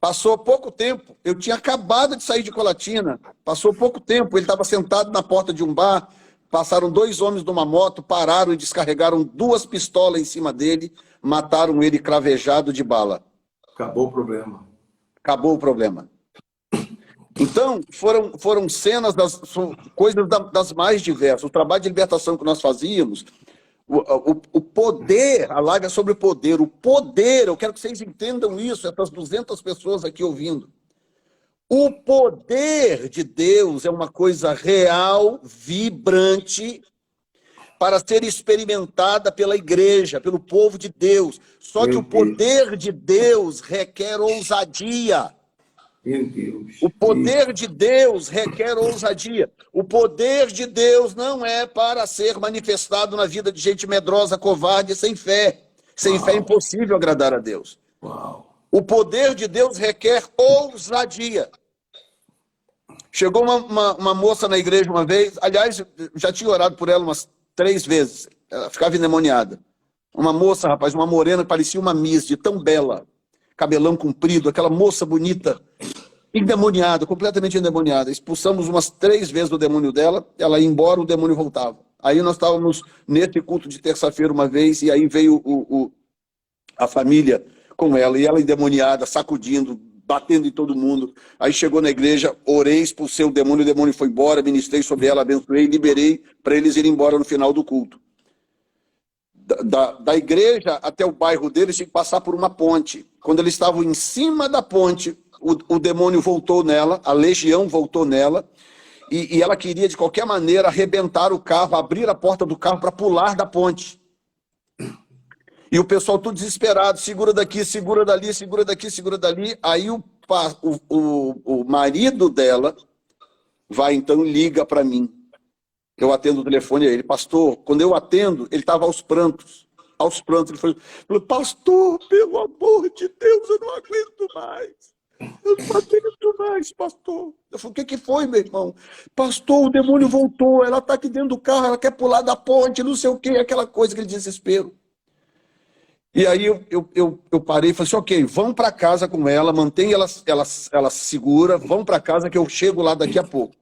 Passou pouco tempo, eu tinha acabado de sair de Colatina, passou pouco tempo, ele estava sentado na porta de um bar, passaram 2 homens numa moto, pararam e descarregaram 2 pistolas em cima dele, mataram ele cravejado de bala. Acabou o problema. Acabou o problema. Então, foram cenas, coisas das mais diversas. O trabalho de libertação que nós fazíamos, o poder, a live é sobre o poder, eu quero que vocês entendam isso, essas 200 pessoas aqui ouvindo. O poder de Deus é uma coisa real, vibrante, para ser experimentada pela igreja, pelo povo de Deus. Só que o poder de Deus requer ousadia. Meu Deus. O poder de Deus requer ousadia. O poder de Deus não é para ser manifestado na vida de gente medrosa, covarde, sem fé. Sem fé é impossível agradar a Deus. O poder de Deus requer ousadia. Chegou uma moça na igreja uma vez, aliás, já tinha orado por ela umas 3 vezes. Ela ficava endemoniada. Uma moça, rapaz, uma morena, parecia uma Miss, de tão bela. Cabelão comprido, aquela moça bonita, endemoniada, completamente endemoniada. Expulsamos umas 3 vezes o demônio dela, ela ia embora, o demônio voltava. Aí nós estávamos nesse culto de terça-feira uma vez, e aí veio a família com ela, e ela endemoniada, sacudindo, batendo em todo mundo. Aí chegou na igreja, orei, expulsei o demônio foi embora, ministrei sobre ela, abençoei, liberei para eles irem embora no final do culto. Da igreja até o bairro deles tinha que passar por uma ponte. Quando eles estavam em cima da ponte, o demônio voltou nela, a legião voltou nela, e ela queria de qualquer maneira arrebentar o carro, abrir a porta do carro para pular da ponte. E o pessoal tudo desesperado, segura daqui, segura dali, segura daqui, segura dali. Aí o marido dela vai então e liga para mim. Eu atendo o telefone a ele, pastor, quando eu atendo, ele estava aos prantos, ele falou, pastor, pelo amor de Deus, eu não aguento mais, eu não aguento mais, pastor. Eu falei, o que foi, meu irmão? Pastor, o demônio voltou, ela está aqui dentro do carro, ela quer pular da ponte, não sei o que, aquela coisa, aquele desespero. E aí eu parei e falei assim, ok, vão para casa com ela, mantém ela segura, vão para casa que eu chego lá daqui a pouco.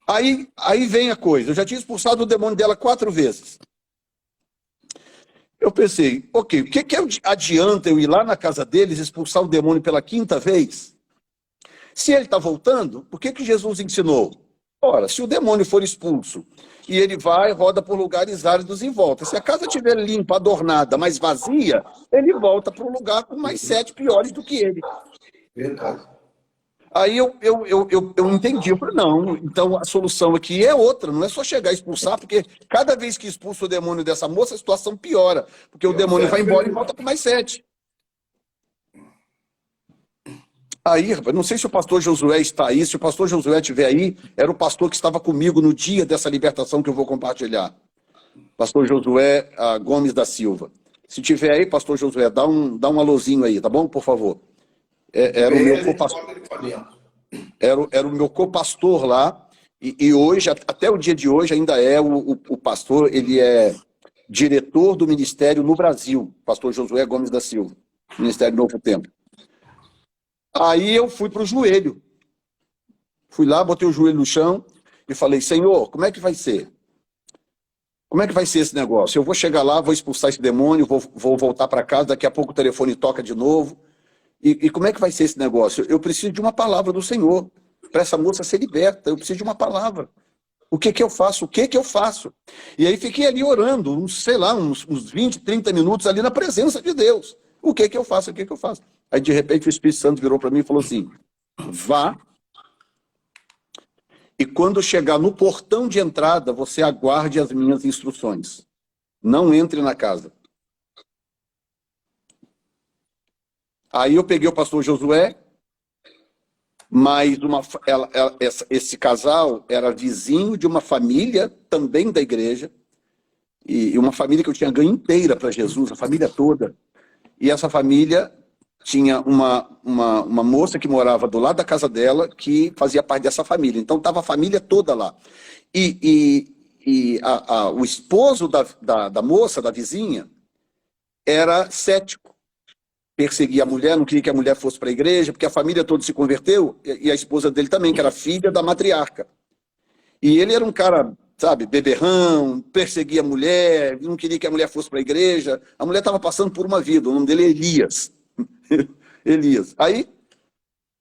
Aí vem a coisa, eu já tinha expulsado o demônio dela 4 vezes. Eu pensei, ok, o que adianta eu ir lá na casa deles expulsar o demônio pela 5ª vez? Se ele está voltando, por que Jesus ensinou? Ora, se o demônio for expulso e ele vai, roda por lugares áridos em volta. Se a casa estiver limpa, adornada, mas vazia, ele volta para um lugar com mais 7 piores do que ele. Verdade. Aí eu entendi, eu falei, não, então a solução aqui é outra, não é só chegar a expulsar, porque cada vez que expulsa o demônio dessa moça, a situação piora, porque o demônio vai embora e volta com mais 7. Aí, rapaz, não sei se o pastor Josué está aí, se o pastor Josué estiver aí, era o pastor que estava comigo no dia dessa libertação que eu vou compartilhar. Pastor Josué Gomes da Silva. Se tiver aí, pastor Josué, dá um alôzinho aí, tá bom? Por favor. Era o meu copastor. Era o meu copastor lá, e hoje, até o dia de hoje, ainda é o pastor, ele é diretor do ministério no Brasil, pastor Josué Gomes da Silva, Ministério Novo Tempo. Aí eu fui para o joelho. Fui lá, botei o joelho no chão e falei, Senhor, como é que vai ser? Como é que vai ser esse negócio? Eu vou chegar lá, vou expulsar esse demônio, vou voltar para casa, daqui a pouco o telefone toca de novo. E como é que vai ser esse negócio? Eu preciso de uma palavra do Senhor, para essa moça ser liberta, eu preciso de uma palavra. O que eu faço? O que eu faço? E aí fiquei ali orando, uns 20, 30 minutos ali na presença de Deus. O que eu faço? O que eu faço? Aí de repente o Espírito Santo virou para mim e falou assim, vá, e quando chegar no portão de entrada, você aguarde as minhas instruções. Não entre na casa. Aí eu peguei o pastor Josué, mas esse casal era vizinho de uma família também da igreja, e uma família que eu tinha ganho inteira para Jesus, a família toda. E essa família tinha uma moça que morava do lado da casa dela, que fazia parte dessa família. Então estava a família toda lá. O esposo da moça, da vizinha, era cético. Perseguia a mulher, não queria que a mulher fosse para a igreja, porque a família toda se converteu, e a esposa dele também, que era filha da matriarca. E ele era um cara, sabe, beberrão, perseguia a mulher, não queria que a mulher fosse para a igreja. A mulher estava passando por uma vida, o nome dele é Elias. Elias. Aí,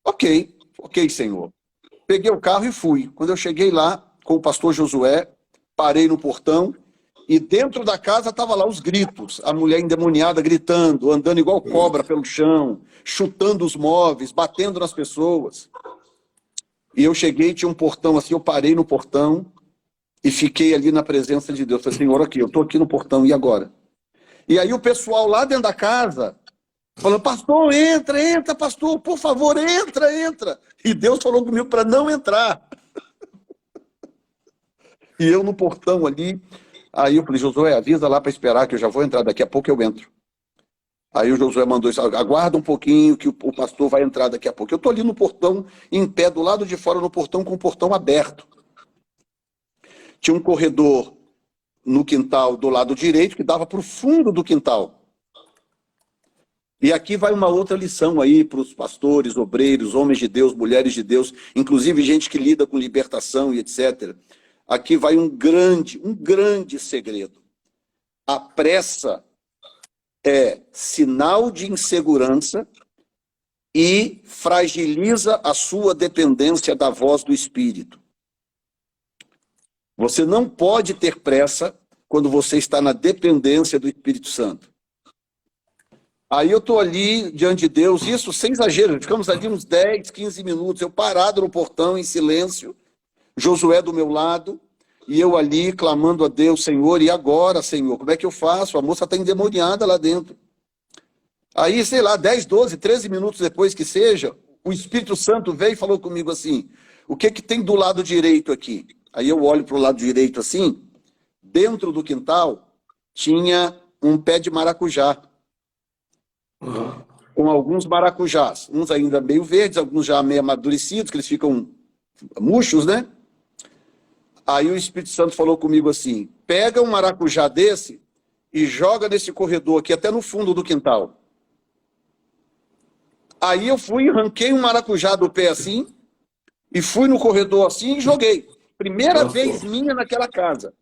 ok, Senhor. Peguei o carro e fui. Quando eu cheguei lá, com o pastor Josué, parei no portão, e dentro da casa estavam lá os gritos, a mulher endemoniada gritando, andando igual cobra pelo chão, chutando os móveis, batendo nas pessoas. E eu cheguei, tinha um portão assim, eu parei no portão e fiquei ali na presença de Deus. Falei, Senhor, aqui, eu estou aqui no portão, e agora? E aí o pessoal lá dentro da casa falou, pastor, entra, pastor, por favor, entra. E Deus falou comigo para não entrar. E eu no portão ali, aí eu falei, Josué, avisa lá para esperar que eu já vou entrar, daqui a pouco eu entro. Aí o Josué mandou isso, aguarda um pouquinho que o pastor vai entrar daqui a pouco. Eu estou ali no portão, em pé, do lado de fora no portão, com o portão aberto. Tinha um corredor no quintal do lado direito que dava para o fundo do quintal. E aqui vai uma outra lição aí para os pastores, obreiros, homens de Deus, mulheres de Deus, inclusive gente que lida com libertação e etc. Aqui vai um grande segredo. A pressa é sinal de insegurança e fragiliza a sua dependência da voz do Espírito. Você não pode ter pressa quando você está na dependência do Espírito Santo. Aí eu estou ali diante de Deus, isso sem exagero, ficamos ali uns 10, 15 minutos, eu parado no portão em silêncio, Josué do meu lado, e eu ali clamando a Deus, Senhor, e agora, Senhor, como é que eu faço? A moça está endemoniada lá dentro. Aí, sei lá, 10, 12, 13 minutos depois que seja, o Espírito Santo veio e falou comigo assim, o que tem do lado direito aqui? Aí eu olho para o lado direito assim, dentro do quintal tinha um pé de maracujá, com alguns maracujás, uns ainda meio verdes, alguns já meio amadurecidos, que eles ficam murchos, né? Aí o Espírito Santo falou comigo assim, pega um maracujá desse e joga nesse corredor aqui, até no fundo do quintal. Aí eu fui, arranquei um maracujá do pé assim, e fui no corredor assim e joguei. Primeira vez minha naquela casa.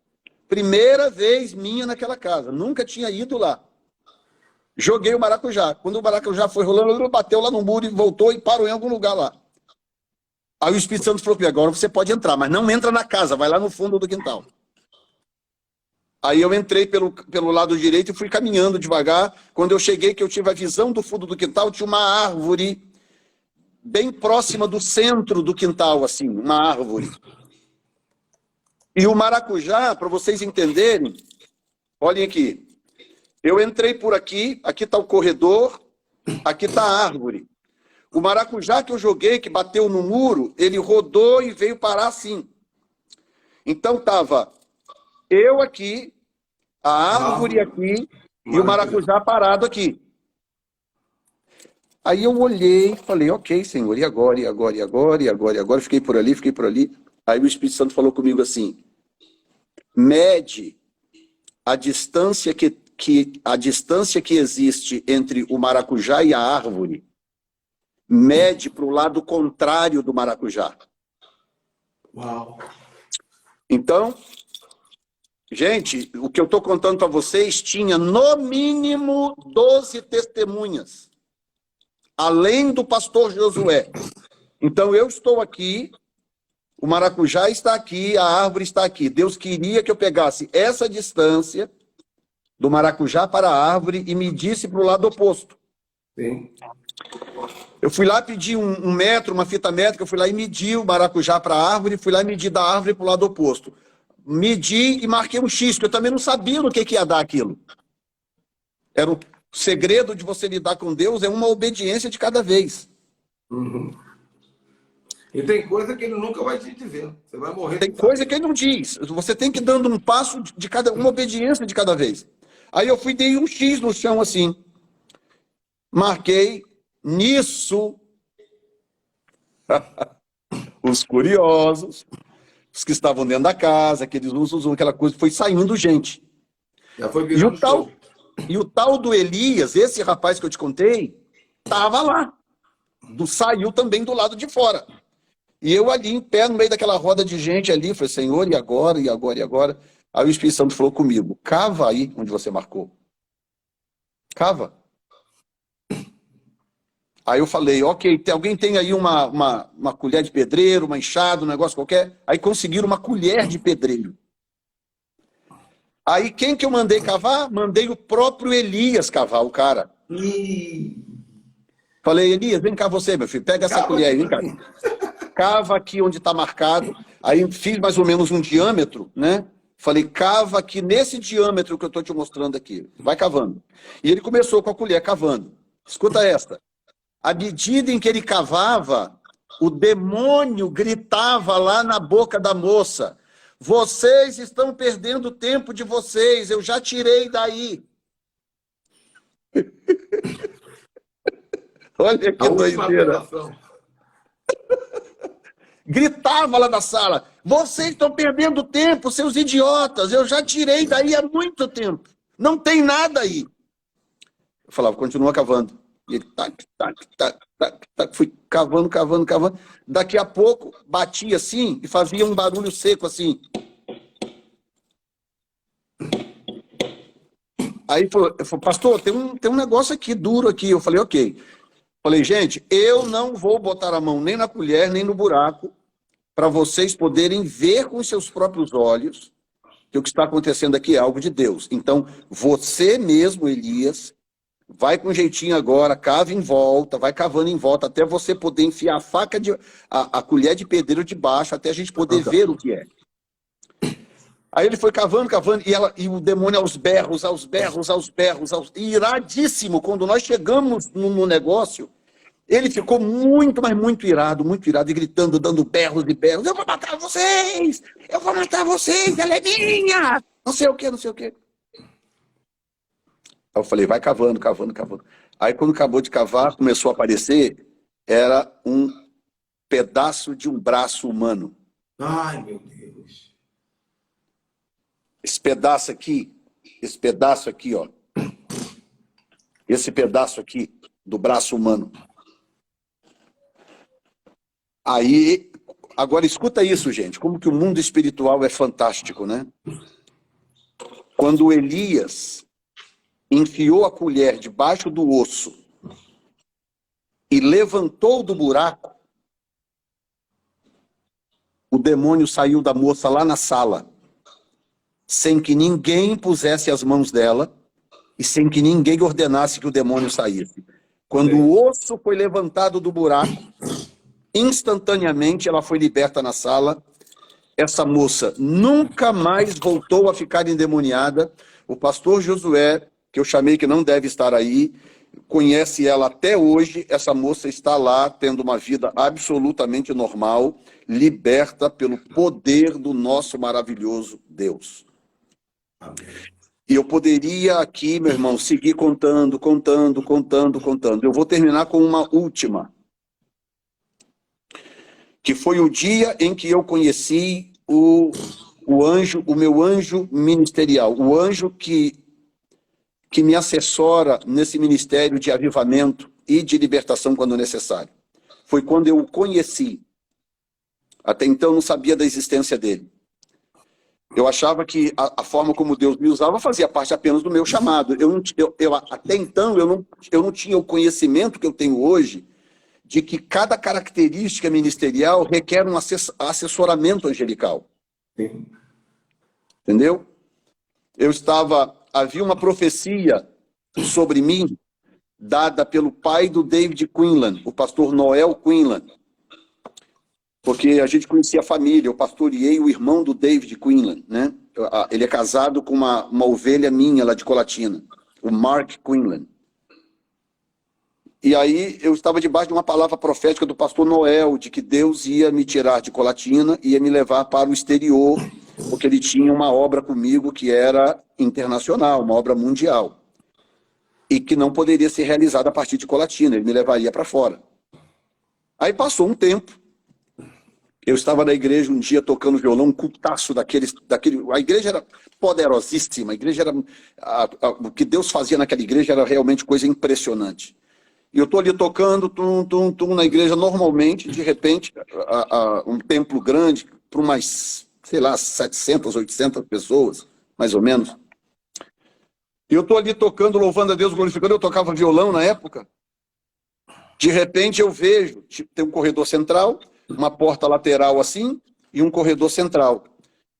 Primeira vez minha naquela casa. Nunca tinha ido lá. Joguei o maracujá. Quando o maracujá foi rolando, bateu lá no muro e voltou e parou em algum lugar lá. Aí o Espírito Santo falou: agora você pode entrar, mas não entra na casa, vai lá no fundo do quintal. Aí eu entrei pelo lado direito e fui caminhando devagar. Quando eu cheguei, que eu tive a visão do fundo do quintal, tinha uma árvore bem próxima do centro do quintal, assim, uma árvore. E o maracujá, para vocês entenderem, olhem aqui. Eu entrei por aqui, aqui está o corredor, aqui está a árvore. O maracujá que eu joguei, que bateu no muro, ele rodou e veio parar assim. Então estava eu aqui, a árvore aqui e o maracujá parado aqui. Aí eu olhei e falei: ok, Senhor, e agora, e agora, e agora, e agora, e agora? Fiquei por ali, fiquei por ali. Aí o Espírito Santo falou comigo assim: mede a distância que existe entre o maracujá e a árvore, mede para o lado contrário do maracujá. Uau! Então, gente, o que eu estou contando para vocês tinha no mínimo 12 testemunhas, além do pastor Josué. Então eu estou aqui, o maracujá está aqui, a árvore está aqui. Deus queria que eu pegasse essa distância do maracujá para a árvore e medisse para o lado oposto. Sim. Eu fui lá pedir um metro, uma fita métrica, eu fui lá e medi o maracujá para a árvore, fui lá e medi da árvore para o lado oposto. Medi e marquei um X, porque eu também não sabia no que ia dar aquilo. Era o segredo de você lidar com Deus, é uma obediência de cada vez. Uhum. E tem coisa que ele nunca vai te dizer. Você vai morrer. Tem coisa que ele não diz. Você tem que ir dando um passo de cada, uma obediência de cada vez. Aí eu fui, dei um X no chão assim. Marquei nisso. Os curiosos, os que estavam dentro da casa, aqueles aquela coisa, foi saindo gente. Já foi virando show. E o tal do Elias, esse rapaz que eu te contei, estava lá. Saiu também do lado de fora. E eu ali em pé, no meio daquela roda de gente ali, falei: Senhor, e agora, e agora, e agora? Aí o Espírito Santo falou comigo: cava aí onde você marcou. Cava. Aí eu falei: ok, alguém tem aí uma colher de pedreiro, uma enxada, um negócio qualquer? Aí conseguiram uma colher de pedreiro. Aí quem que eu mandei cavar? Mandei o próprio Elias cavar, o cara. Falei: Elias, vem cá você, meu filho, pega essa colher aí, vem cá. Cava aqui onde está marcado. Aí fiz mais ou menos um diâmetro, né? Falei: cava aqui nesse diâmetro que eu estou te mostrando aqui. Vai cavando. E ele começou com a colher cavando. Escuta esta. À medida em que ele cavava, o demônio gritava lá na boca da moça: vocês estão perdendo o tempo de vocês, eu já tirei daí. Olha que doideira. Gritava lá da sala: vocês estão perdendo tempo, seus idiotas, eu já tirei daí há muito tempo. Não tem nada aí. Eu falava: continua cavando. E ele tac, tac, tac, tac, tac, fui cavando, cavando, cavando. Daqui a pouco batia assim e fazia um barulho seco assim. Aí falou: pastor, tem um negócio aqui duro aqui. Eu falei: ok. Falei: gente, eu não vou botar a mão nem na colher, nem no buraco, para vocês poderem ver com os seus próprios olhos que o que está acontecendo aqui é algo de Deus. Então, você mesmo, Elias, vai com jeitinho agora, cava em volta, vai cavando em volta, até você poder enfiar a colher de pedreiro de baixo, até a gente poder ver o que é. Aí ele foi cavando, cavando, e o demônio aos berros, iradíssimo. Quando nós chegamos no negócio, ele ficou muito, mas muito irado, e gritando, dando berros e berros: eu vou matar vocês, ela é minha, não sei o quê. Aí eu falei: vai cavando, cavando, cavando. Aí quando acabou de cavar, começou a aparecer, era um pedaço de um braço humano. Ai, meu Deus. Esse pedaço aqui, ó. Esse pedaço aqui do braço humano. Aí, agora escuta isso, gente, como que o mundo espiritual é fantástico, né? Quando Elias enfiou a colher debaixo do osso e levantou do buraco, o demônio saiu da moça lá na sala, sem que ninguém pusesse as mãos dela e sem que ninguém ordenasse que o demônio saísse. Quando o osso foi levantado do buraco, instantaneamente ela foi liberta na sala. Essa moça nunca mais voltou a ficar endemoniada. O pastor Josué, que eu chamei que não deve estar aí, conhece ela até hoje. Essa moça está lá tendo uma vida absolutamente normal, liberta pelo poder do nosso maravilhoso Deus. Amém. E eu poderia aqui, meu irmão, seguir contando. Eu vou terminar com uma última, que foi o dia em que eu conheci o anjo, o meu anjo ministerial, o anjo que me assessora nesse ministério de avivamento e de libertação quando necessário. Foi quando eu o conheci. Até então eu não sabia da existência dele. Eu achava que a forma como Deus me usava fazia parte apenas do meu chamado. Até então eu não tinha o conhecimento que eu tenho hoje de que cada característica ministerial requer um assessoramento angelical. Sim. Entendeu? Havia uma profecia sobre mim, dada pelo pai do David Quinlan, o pastor Noel Quinlan, porque a gente conhecia a família, eu pastoreei o irmão do David Quinlan, né? Ele é casado com uma ovelha minha lá de Colatina, o Mark Quinlan. E aí eu estava debaixo de uma palavra profética do pastor Noel, de que Deus ia me tirar de Colatina e ia me levar para o exterior, porque ele tinha uma obra comigo que era internacional, uma obra mundial, e que não poderia ser realizada a partir de Colatina, ele me levaria para fora. Aí passou um tempo, eu estava na igreja um dia tocando violão, um cultaço a igreja era poderosíssima, a igreja era, o que Deus fazia naquela igreja era realmente coisa impressionante. E eu estou ali tocando, na igreja normalmente, de repente, um templo grande, para umas, sei lá, 700, 800 pessoas, mais ou menos. E eu estou ali tocando, louvando a Deus, glorificando, eu tocava violão na época. De repente eu vejo, tem um corredor central, uma porta lateral assim, e um corredor central.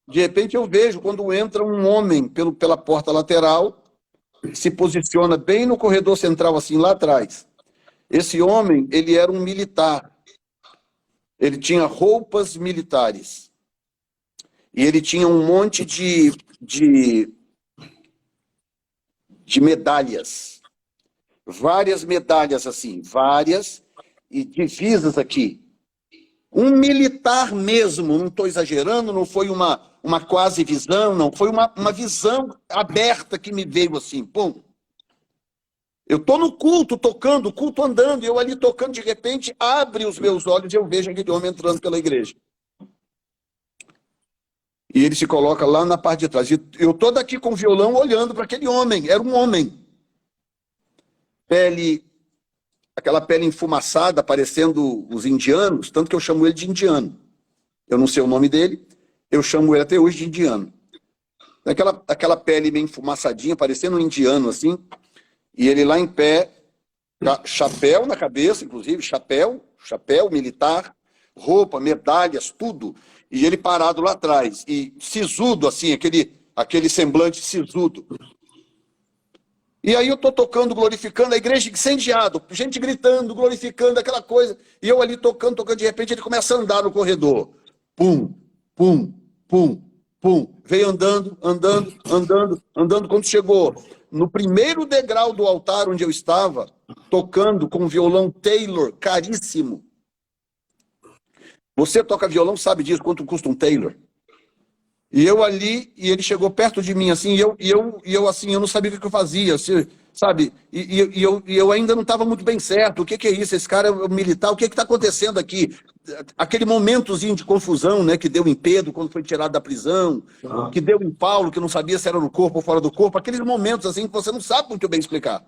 De repente eu vejo, quando entra um homem pela porta lateral, se posiciona bem no corredor central, assim, lá atrás. Esse homem, ele era um militar. Ele tinha roupas militares. E ele tinha um monte de medalhas. Várias medalhas assim, várias, e divisas aqui. Um militar mesmo, não estou exagerando, não foi uma quase visão, não. Foi uma visão aberta que me veio assim, pum. Eu estou no culto, tocando, o culto andando, e eu ali tocando, de repente, abre os meus olhos e eu vejo aquele homem entrando pela igreja. E ele se coloca lá na parte de trás. E eu estou daqui com o violão olhando para aquele homem, era um homem. Aquela pele enfumaçada, parecendo os indianos, tanto que eu chamo ele de indiano. Eu não sei o nome dele, eu chamo ele até hoje de indiano. Aquela pele meio enfumaçadinha, parecendo um indiano assim, e ele lá em pé, chapéu na cabeça, inclusive, chapéu militar, roupa, medalhas, tudo. E ele parado lá atrás, e sisudo assim, aquele semblante sisudo. E aí eu estou tocando, glorificando, a igreja incendiada, gente gritando, glorificando, aquela coisa. E eu ali tocando, de repente ele começa a andar no corredor. Pum, pum, pum, pum. Veio andando. Quando chegou no primeiro degrau do altar onde eu estava, tocando com um violão Taylor, caríssimo. Você toca violão, sabe disso, quanto custa um Taylor? E eu ali, e ele chegou perto de mim, assim, e eu assim, eu não sabia o que eu fazia, assim, sabe? E eu ainda não estava muito bem certo. O que é isso? Esse cara é militar, o que está acontecendo aqui? Aquele momentozinho de confusão, né, que deu em Pedro quando foi tirado da prisão, que deu em Paulo, que não sabia se era no corpo ou fora do corpo, aqueles momentos assim que você não sabe muito bem explicar.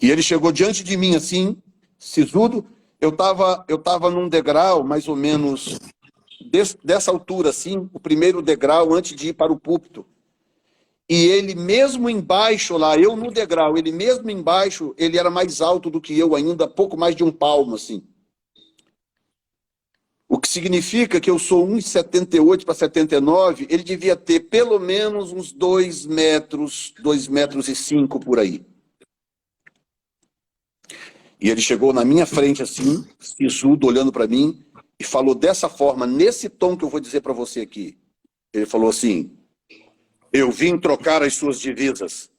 E ele chegou diante de mim assim, sisudo, eu tava num degrau mais ou menos dessa altura assim, o primeiro degrau antes de ir para o púlpito. E ele mesmo embaixo lá, eu no degrau, ele mesmo embaixo, ele era mais alto do que eu ainda, pouco mais de um palmo, assim. O que significa que eu sou 1,78 para 79, ele devia ter pelo menos uns 2 metros, 2,5 por aí. E ele chegou na minha frente assim, sisudo, olhando para mim, e falou dessa forma, nesse tom que eu vou dizer para você aqui. Ele falou assim: eu vim trocar as suas divisas.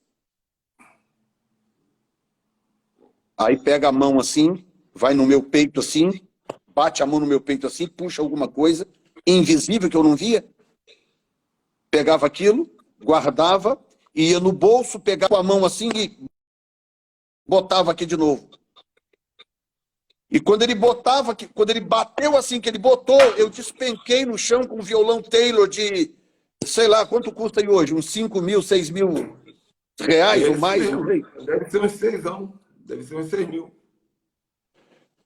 Aí pega a mão assim, vai no meu peito assim, bate a mão no meu peito assim, puxa alguma coisa, invisível que eu não via, pegava aquilo, guardava, ia no bolso, pegava a mão assim e botava aqui de novo. E quando ele botava, quando ele bateu assim, que ele botou, eu despenquei no chão com um violão Taylor de, sei lá, quanto custa aí hoje? Uns 5 mil, 6 mil reais ou mais? Não sei. Deve ser uns 6, deve ser uns 6 mil.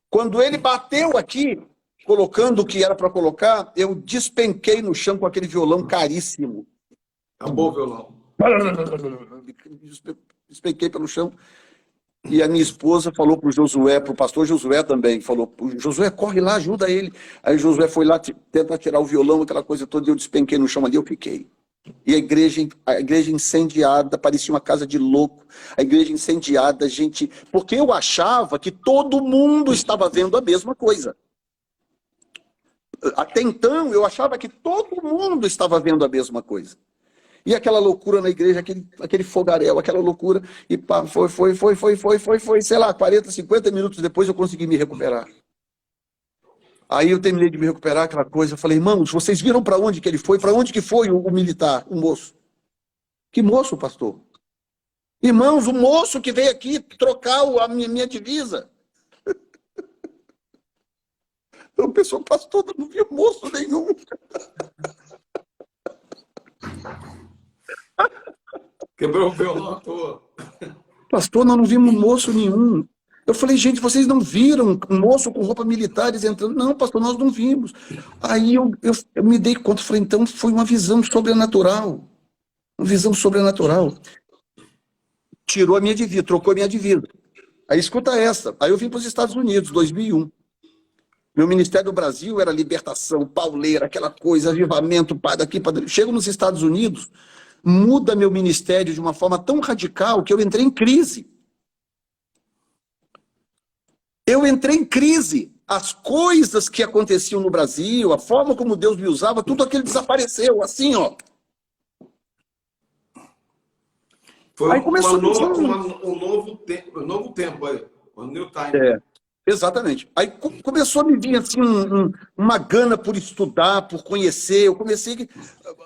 Quando ele bateu aqui, colocando o que era para colocar, eu despenquei no chão com aquele violão caríssimo. Acabou o violão. Despenquei pelo chão. E a minha esposa falou para o Josué, para o pastor Josué também, falou: Josué, corre lá, ajuda ele. Aí o Josué foi lá tentar tirar o violão, aquela coisa toda, e eu despenquei no chão ali, eu fiquei. E a igreja incendiada, parecia uma casa de louco. A igreja incendiada, gente... Porque eu achava que todo mundo estava vendo a mesma coisa. Até então, eu achava que todo mundo estava vendo a mesma coisa. E aquela loucura na igreja, aquele fogaréu, aquela loucura, e pá, foi, sei lá, 40, 50 minutos depois eu consegui me recuperar. Aí eu terminei de me recuperar, aquela coisa, eu falei: irmãos, vocês viram para onde que ele foi? Para onde que foi o militar, o moço? Que moço, pastor? Irmãos, o moço que veio aqui trocar a minha divisa. Eu pensei: pastor, eu não vi moço nenhum. Quebrou o violão à toa. Pastor, nós não vimos moço nenhum. Eu falei: gente, vocês não viram um moço com roupa militares entrando? Não, pastor, nós não vimos. Aí eu me dei conta, falei: então foi uma visão sobrenatural. Uma visão sobrenatural. Tirou a minha divisa, trocou a minha divisa. Aí escuta essa. Aí eu vim para os Estados Unidos, 2001. Meu Ministério do Brasil era libertação, pauleira, aquela coisa, avivamento, pá, daqui para daqui. Chego nos Estados Unidos, muda meu ministério de uma forma tão radical que eu entrei em crise. Eu entrei em crise. As coisas que aconteciam no Brasil, a forma como Deus me usava, tudo aquilo desapareceu, assim, ó. Foi Aí começou um novo tempo aí, um new time. Exatamente. Aí começou a me vir assim, uma gana por estudar, por conhecer. Eu comecei...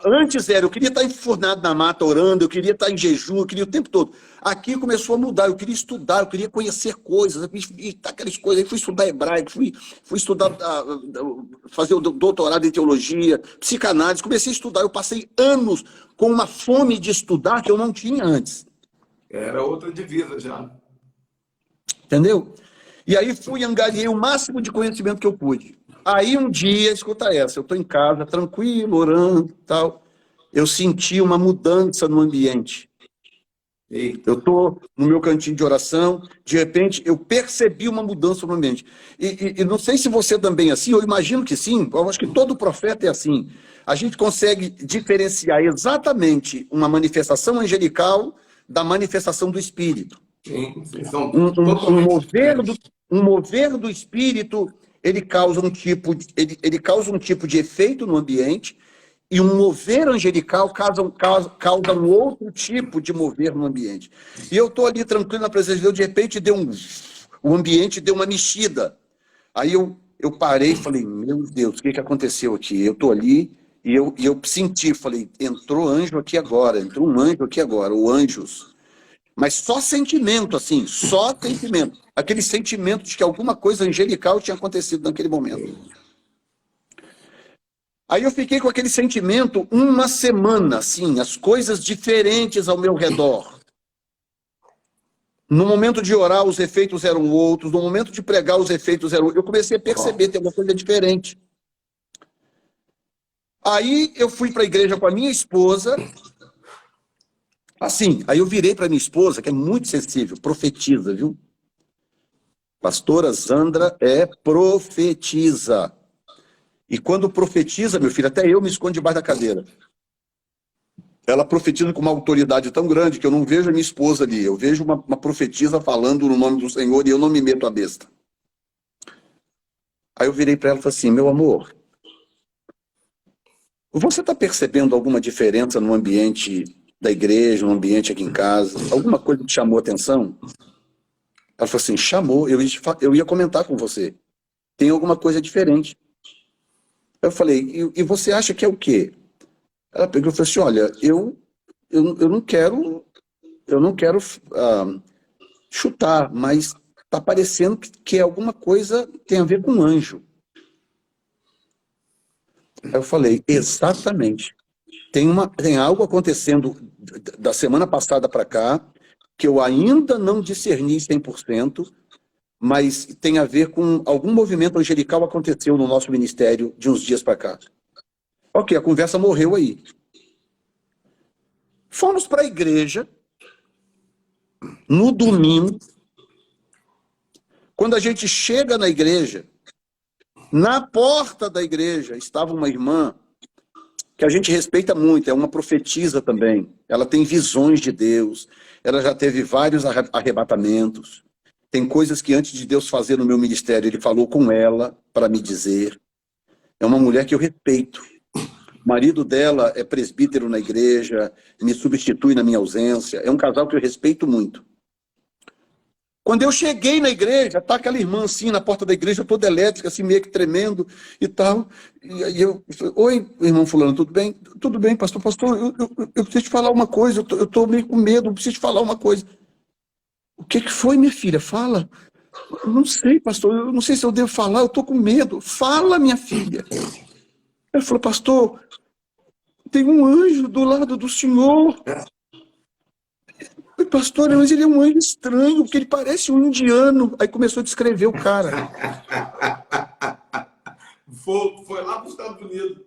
Antes eu queria estar enfurnado na mata orando, eu queria estar em jejum, eu queria o tempo todo. Aqui começou a mudar, eu queria estudar, eu queria conhecer coisas, aquelas coisas. Aí fui estudar hebraico, fui estudar, fazer o doutorado em teologia, psicanálise, comecei a estudar. Eu passei anos com uma fome de estudar que eu não tinha antes. Era outra divisa já. Entendeu? E aí fui, angariei o máximo de conhecimento que eu pude. Aí um dia, escuta essa, eu estou em casa, tranquilo, orando e tal, eu senti uma mudança no ambiente. Eita. Eu estou no meu cantinho de oração, de repente eu percebi uma mudança no ambiente. E não sei se você também é assim, eu imagino que sim, eu acho que todo profeta é assim. A gente consegue diferenciar exatamente uma manifestação angelical da manifestação do Espírito. Sim, são Um mover do Espírito, ele causa um tipo de efeito no ambiente, e um mover angelical causa um outro tipo de mover no ambiente. E eu estou ali tranquilo na presença de Deus, de repente o ambiente deu uma mexida. Aí eu parei e falei: meu Deus, o que aconteceu aqui? Eu estou ali e eu senti, falei: entrou anjo aqui agora, entrou um anjo aqui agora, ou anjos. Mas só sentimento, assim, só sentimento. Aquele sentimento de que alguma coisa angelical tinha acontecido naquele momento. Aí eu fiquei com aquele sentimento uma semana, assim, as coisas diferentes ao meu redor. No momento de orar, os efeitos eram outros. No momento de pregar, os efeitos eram outros. Eu comecei a perceber que tem uma coisa diferente. Aí eu fui para a igreja com a minha esposa. Assim, aí eu virei para minha esposa, que é muito sensível, profetiza, viu? Pastora Zandra é profetiza. E quando profetiza, meu filho, até eu me escondo debaixo da cadeira. Ela profetiza com uma autoridade tão grande que eu não vejo a minha esposa ali. Eu vejo uma profetisa falando no nome do Senhor e eu não me meto a besta. Aí eu virei para ela e falei assim, meu amor, você está percebendo alguma diferença no ambiente da igreja, no ambiente aqui em casa? Alguma coisa te chamou a atenção? Ela falou assim, chamou, eu ia comentar com você. Tem alguma coisa diferente. Eu falei, e você acha que é o quê? Ela pegou e falou assim, olha, eu não quero chutar, mas está parecendo que alguma coisa tem a ver com um anjo. Aí eu falei, exatamente. Tem algo acontecendo da semana passada para cá, que eu ainda não discerni 100%, mas tem a ver com algum movimento angelical aconteceu no nosso ministério de uns dias para cá. Ok, a conversa morreu aí. Fomos para a igreja, no domingo. Quando a gente chega na igreja, na porta da igreja estava uma irmã que a gente respeita muito, é uma profetisa também. Ela tem visões de Deus, ela já teve vários arrebatamentos. Tem coisas que antes de Deus fazer no meu ministério, ele falou com ela para me dizer. É uma mulher que eu respeito. O marido dela é presbítero na igreja, me substitui na minha ausência. É um casal que eu respeito muito. Quando eu cheguei na igreja, tá aquela irmã assim na porta da igreja, toda elétrica, assim, meio que tremendo e tal. E aí eu falei, oi, irmão fulano, tudo bem? Tudo bem, pastor. Pastor, eu preciso te falar uma coisa, eu tô meio com medo, eu preciso te falar uma coisa. O que foi, minha filha? Fala. Eu não sei, pastor, eu não sei se eu devo falar, eu tô com medo. Fala, minha filha. Ela falou, pastor, tem um anjo do lado do senhor. Pastor, mas ele é um anjo estranho, porque ele parece um indiano. Aí começou a descrever o cara. Foi lá para os Estados Unidos.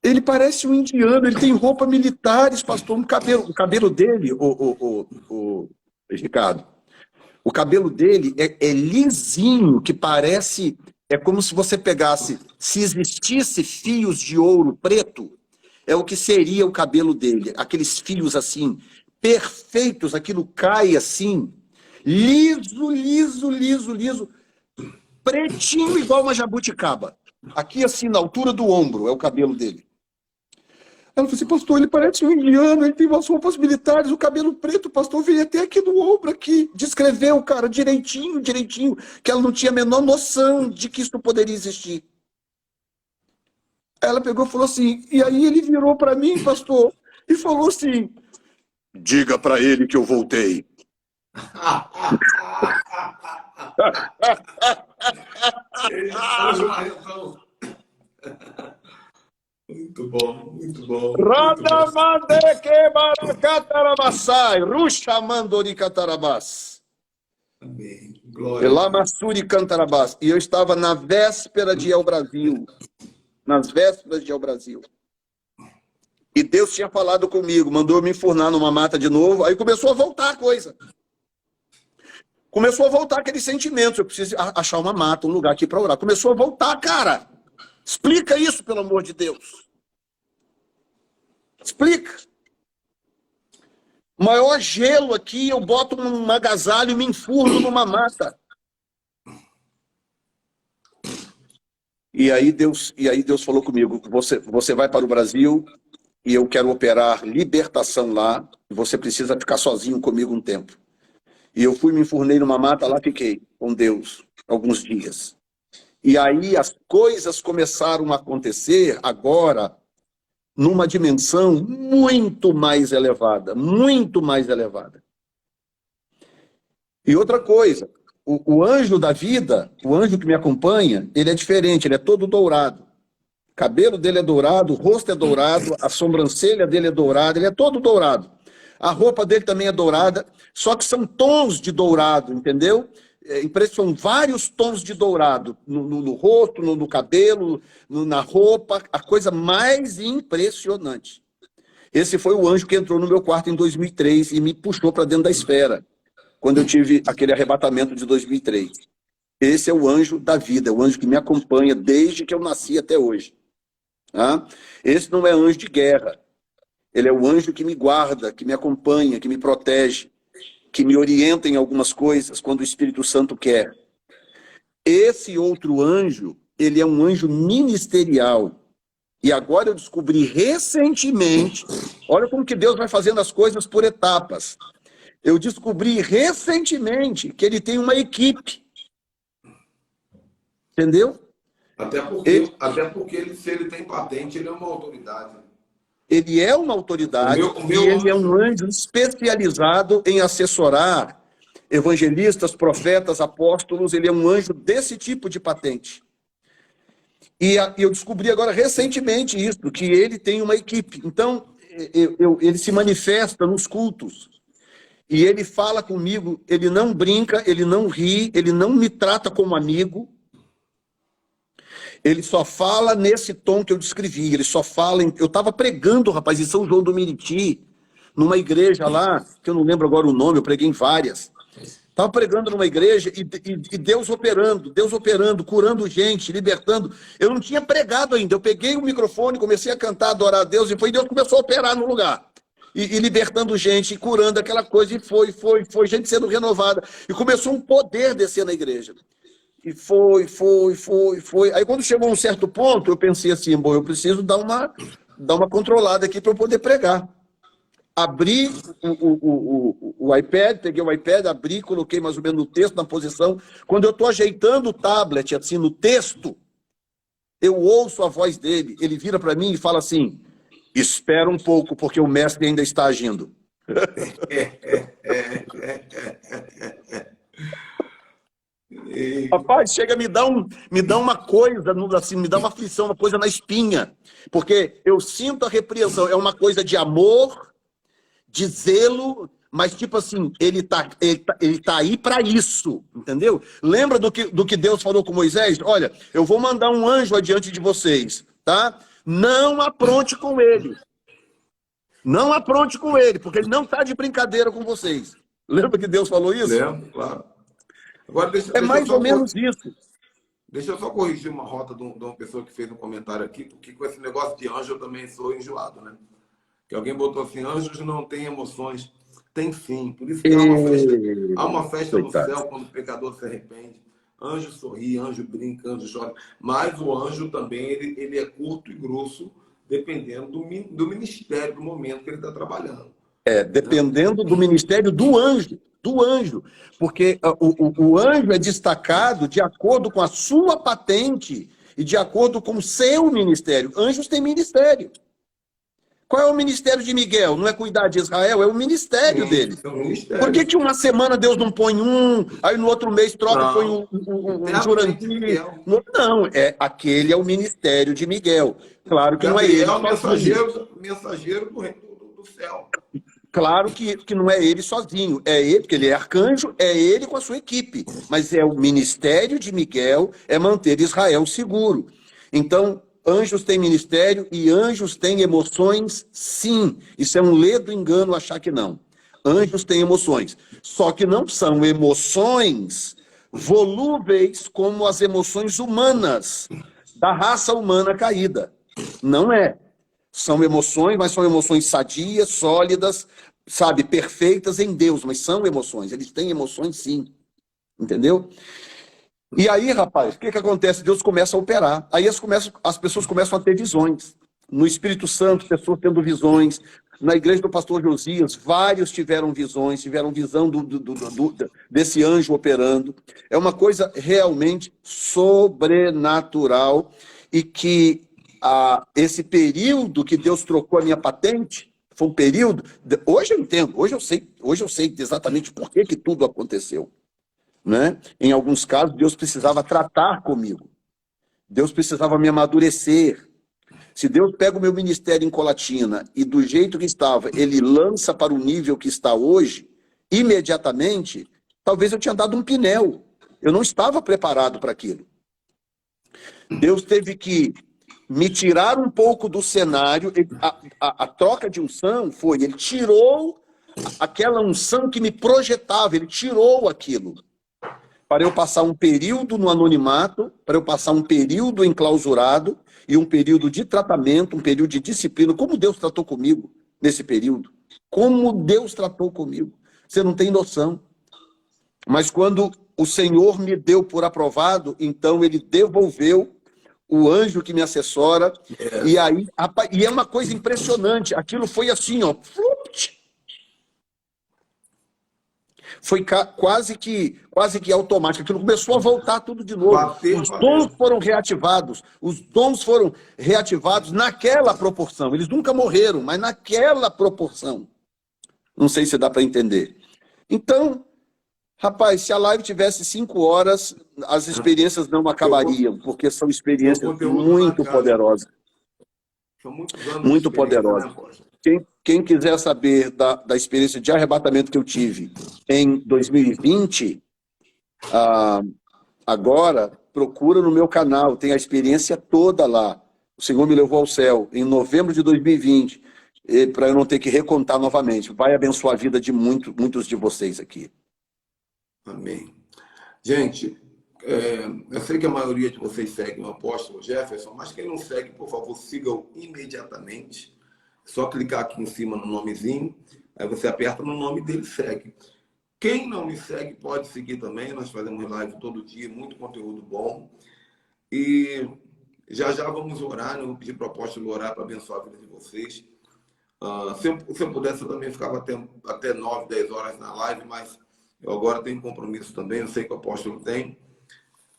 Ele parece um indiano, ele tem roupa militares, pastor. O cabelo dele, Ricardo, o cabelo dele é lisinho, que parece... É como se você pegasse... Se existisse fios de ouro preto, é o que seria o cabelo dele. Aqueles fios assim... perfeitos, aquilo cai assim, liso, liso, liso, liso, pretinho igual uma jabuticaba. Aqui assim, na altura do ombro, é o cabelo dele. Ela falou assim, pastor, ele parece um indiano, ele tem umas roupas militares, o cabelo preto, pastor, veio até aqui do ombro, aqui. Descreveu o cara direitinho, direitinho, que ela não tinha a menor noção de que isso poderia existir. Ela pegou e falou assim, e aí ele virou para mim, pastor, e falou assim, diga para ele que eu voltei. Muito bom, muito bom. Amém. Glória. E eu estava na véspera de ir ao Brasil. Nas vésperas de ir ao Brasil. E Deus tinha falado comigo, mandou eu me enfurnar numa mata de novo, aí começou a voltar a coisa. Começou a voltar aqueles sentimentos, eu preciso achar uma mata, um lugar aqui para orar. Começou a voltar, cara. Explica isso, pelo amor de Deus. Explica. O maior gelo aqui, eu boto um agasalho e me enfurno numa mata. E aí Deus falou comigo, você vai para o Brasil... e eu quero operar libertação lá, você precisa ficar sozinho comigo um tempo. E eu fui, me enfurnei numa mata, lá fiquei com Deus alguns dias. E aí as coisas começaram a acontecer agora numa dimensão muito mais elevada, muito mais elevada. E outra coisa, o anjo da vida, o anjo que me acompanha, ele é diferente, ele é todo dourado. O cabelo dele é dourado, o rosto é dourado, a sobrancelha dele é dourada, ele é todo dourado. A roupa dele também é dourada, só que são tons de dourado, entendeu? São vários tons de dourado, no rosto, no cabelo, na roupa, a coisa mais impressionante. Esse foi o anjo que entrou no meu quarto em 2003 e me puxou para dentro da esfera, quando eu tive aquele arrebatamento de 2003. Esse é o anjo da vida, é o anjo que me acompanha desde que eu nasci até hoje. Tá? Esse não é anjo de guerra. Ele é o anjo que me guarda, que me acompanha, que me protege, que me orienta em algumas coisas quando o Espírito Santo quer. Esse outro anjo, ele é um anjo ministerial. E agora eu descobri recentemente, olha como que Deus vai fazendo as coisas por etapas. Eu descobri recentemente que ele tem uma equipe. Entendeu? Até porque ele, se ele tem patente, ele é uma autoridade. Ele é uma autoridade e ele é um anjo especializado em assessorar evangelistas, profetas, apóstolos. Ele é um anjo desse tipo de patente. E eu descobri agora recentemente isso, que ele tem uma equipe. Então, ele se manifesta nos cultos. E ele fala comigo, ele não brinca, ele não ri, ele não me trata como amigo. Ele só fala nesse tom que eu descrevi. Ele só fala... Eu estava pregando, rapaz, em São João do Meriti, numa igreja lá, que eu não lembro agora o nome, eu preguei em várias. Estava pregando numa igreja e Deus operando, curando gente, libertando. Eu não tinha pregado ainda. Eu peguei o microfone, comecei a cantar, adorar a Deus, e Deus começou a operar no lugar. E libertando gente, e curando aquela coisa, e foi gente sendo renovada. E começou um poder descer na igreja. E foi. Aí quando chegou a um certo ponto, eu pensei assim, bom, eu preciso dar uma controlada aqui para eu poder pregar. Abri o iPad, peguei o iPad, abri, coloquei mais ou menos o texto na posição. Quando eu estou ajeitando o tablet, assim, no texto, eu ouço a voz dele. Ele vira para mim e fala assim, espera um pouco, porque o mestre ainda está agindo. Rapaz, chega, me dá uma coisa, assim, me dá uma aflição, uma coisa na espinha. Porque eu sinto a repreensão. É uma coisa de amor, de zelo, mas tipo assim, ele tá aí para isso, entendeu? Lembra do que Deus falou com Moisés? Olha, eu vou mandar um anjo adiante de vocês, tá? Não apronte com ele. Não apronte com ele, porque ele não tá de brincadeira com vocês. Lembra que Deus falou isso? Lembro, claro. Agora, é mais ou menos isso. Deixa eu só corrigir uma rota de uma pessoa que fez um comentário aqui, porque com esse negócio de anjo eu também sou enjoado, né? Que alguém botou assim, anjos não têm emoções. Tem sim. Por isso que há uma festa no céu quando o pecador se arrepende. Anjo sorri, anjo brinca, anjo chora. Mas o anjo também, ele é curto e grosso, dependendo do ministério, do momento que ele está trabalhando. Dependendo do ministério do anjo. Porque o anjo é destacado de acordo com a sua patente e de acordo com o seu ministério. Anjos têm ministério. Qual é o ministério de Miguel? Não é cuidar de Israel, é o ministério dele. Por que uma semana Deus não põe um, aí no outro mês troca, põe um Jurandir? Não, aquele é o ministério de Miguel. Claro que não é ele. É o mensageiro do reino do céu. Claro que não é ele sozinho, é ele, porque ele é arcanjo, é ele com a sua equipe. Mas é o ministério de Miguel, é manter Israel seguro. Então, anjos têm ministério e anjos têm emoções, sim. Isso é um ledo engano achar que não. Anjos têm emoções. Só que não são emoções volúveis como as emoções humanas, da raça humana caída. Não é. São emoções, mas são emoções sadias, sólidas, sabe, perfeitas em Deus, mas são emoções. Eles têm emoções, sim. Entendeu? E aí, rapaz, o que acontece? Deus começa a operar. Aí as pessoas começam a ter visões. No Espírito Santo, pessoas tendo visões. Na igreja do pastor Josias, vários tiveram visões, tiveram visão desse anjo operando. É uma coisa realmente sobrenatural e que esse período que Deus trocou a minha patente foi um período... Hoje eu entendo, hoje eu sei exatamente por que tudo aconteceu. Né? Em alguns casos, Deus precisava tratar comigo. Deus precisava me amadurecer. Se Deus pega o meu ministério em Colatina e do jeito que estava, ele lança para o nível que está hoje, imediatamente, talvez eu tinha dado um pneu. Eu não estava preparado para aquilo. Deus teve que me tirar um pouco do cenário. A troca de unção foi, ele tirou aquela unção que me projetava, ele tirou aquilo. Para eu passar um período no anonimato, para eu passar um período enclausurado e um período de tratamento, um período de disciplina. Como Deus tratou comigo nesse período? Como Deus tratou comigo? Você não tem noção. Mas quando o Senhor me deu por aprovado, então ele devolveu o anjo que me assessora, e aí, e é uma coisa impressionante, aquilo foi assim, ó, foi quase que automático, aquilo começou a voltar tudo de novo. Os dons foram reativados naquela proporção, eles nunca morreram, mas naquela proporção. Não sei se dá para entender. Então, rapaz, se a live tivesse 5 horas, as experiências não acabariam, porque são experiências muito poderosas. São muitos anos muito poderosas. Quem quiser saber da experiência de arrebatamento que eu tive em 2020, agora procura no meu canal, tem a experiência toda lá. O Senhor me levou ao céu em novembro de 2020, para eu não ter que recontar novamente. Vai abençoar a vida de muitos de vocês aqui. Amém. Gente, eu sei que a maioria de vocês segue o apóstolo Jefferson, mas quem não segue, por favor, siga-o imediatamente. É só clicar aqui em cima no nomezinho, aí você aperta no nome dele e segue. Quem não me segue pode seguir também, nós fazemos live todo dia, muito conteúdo bom. E já vamos orar, né? Eu vou pedir para o apóstolo orar para abençoar a vida de vocês. Se eu pudesse, eu também ficava até 9, 10 horas na live, mas eu agora tenho compromisso também, eu sei que o apóstolo tem.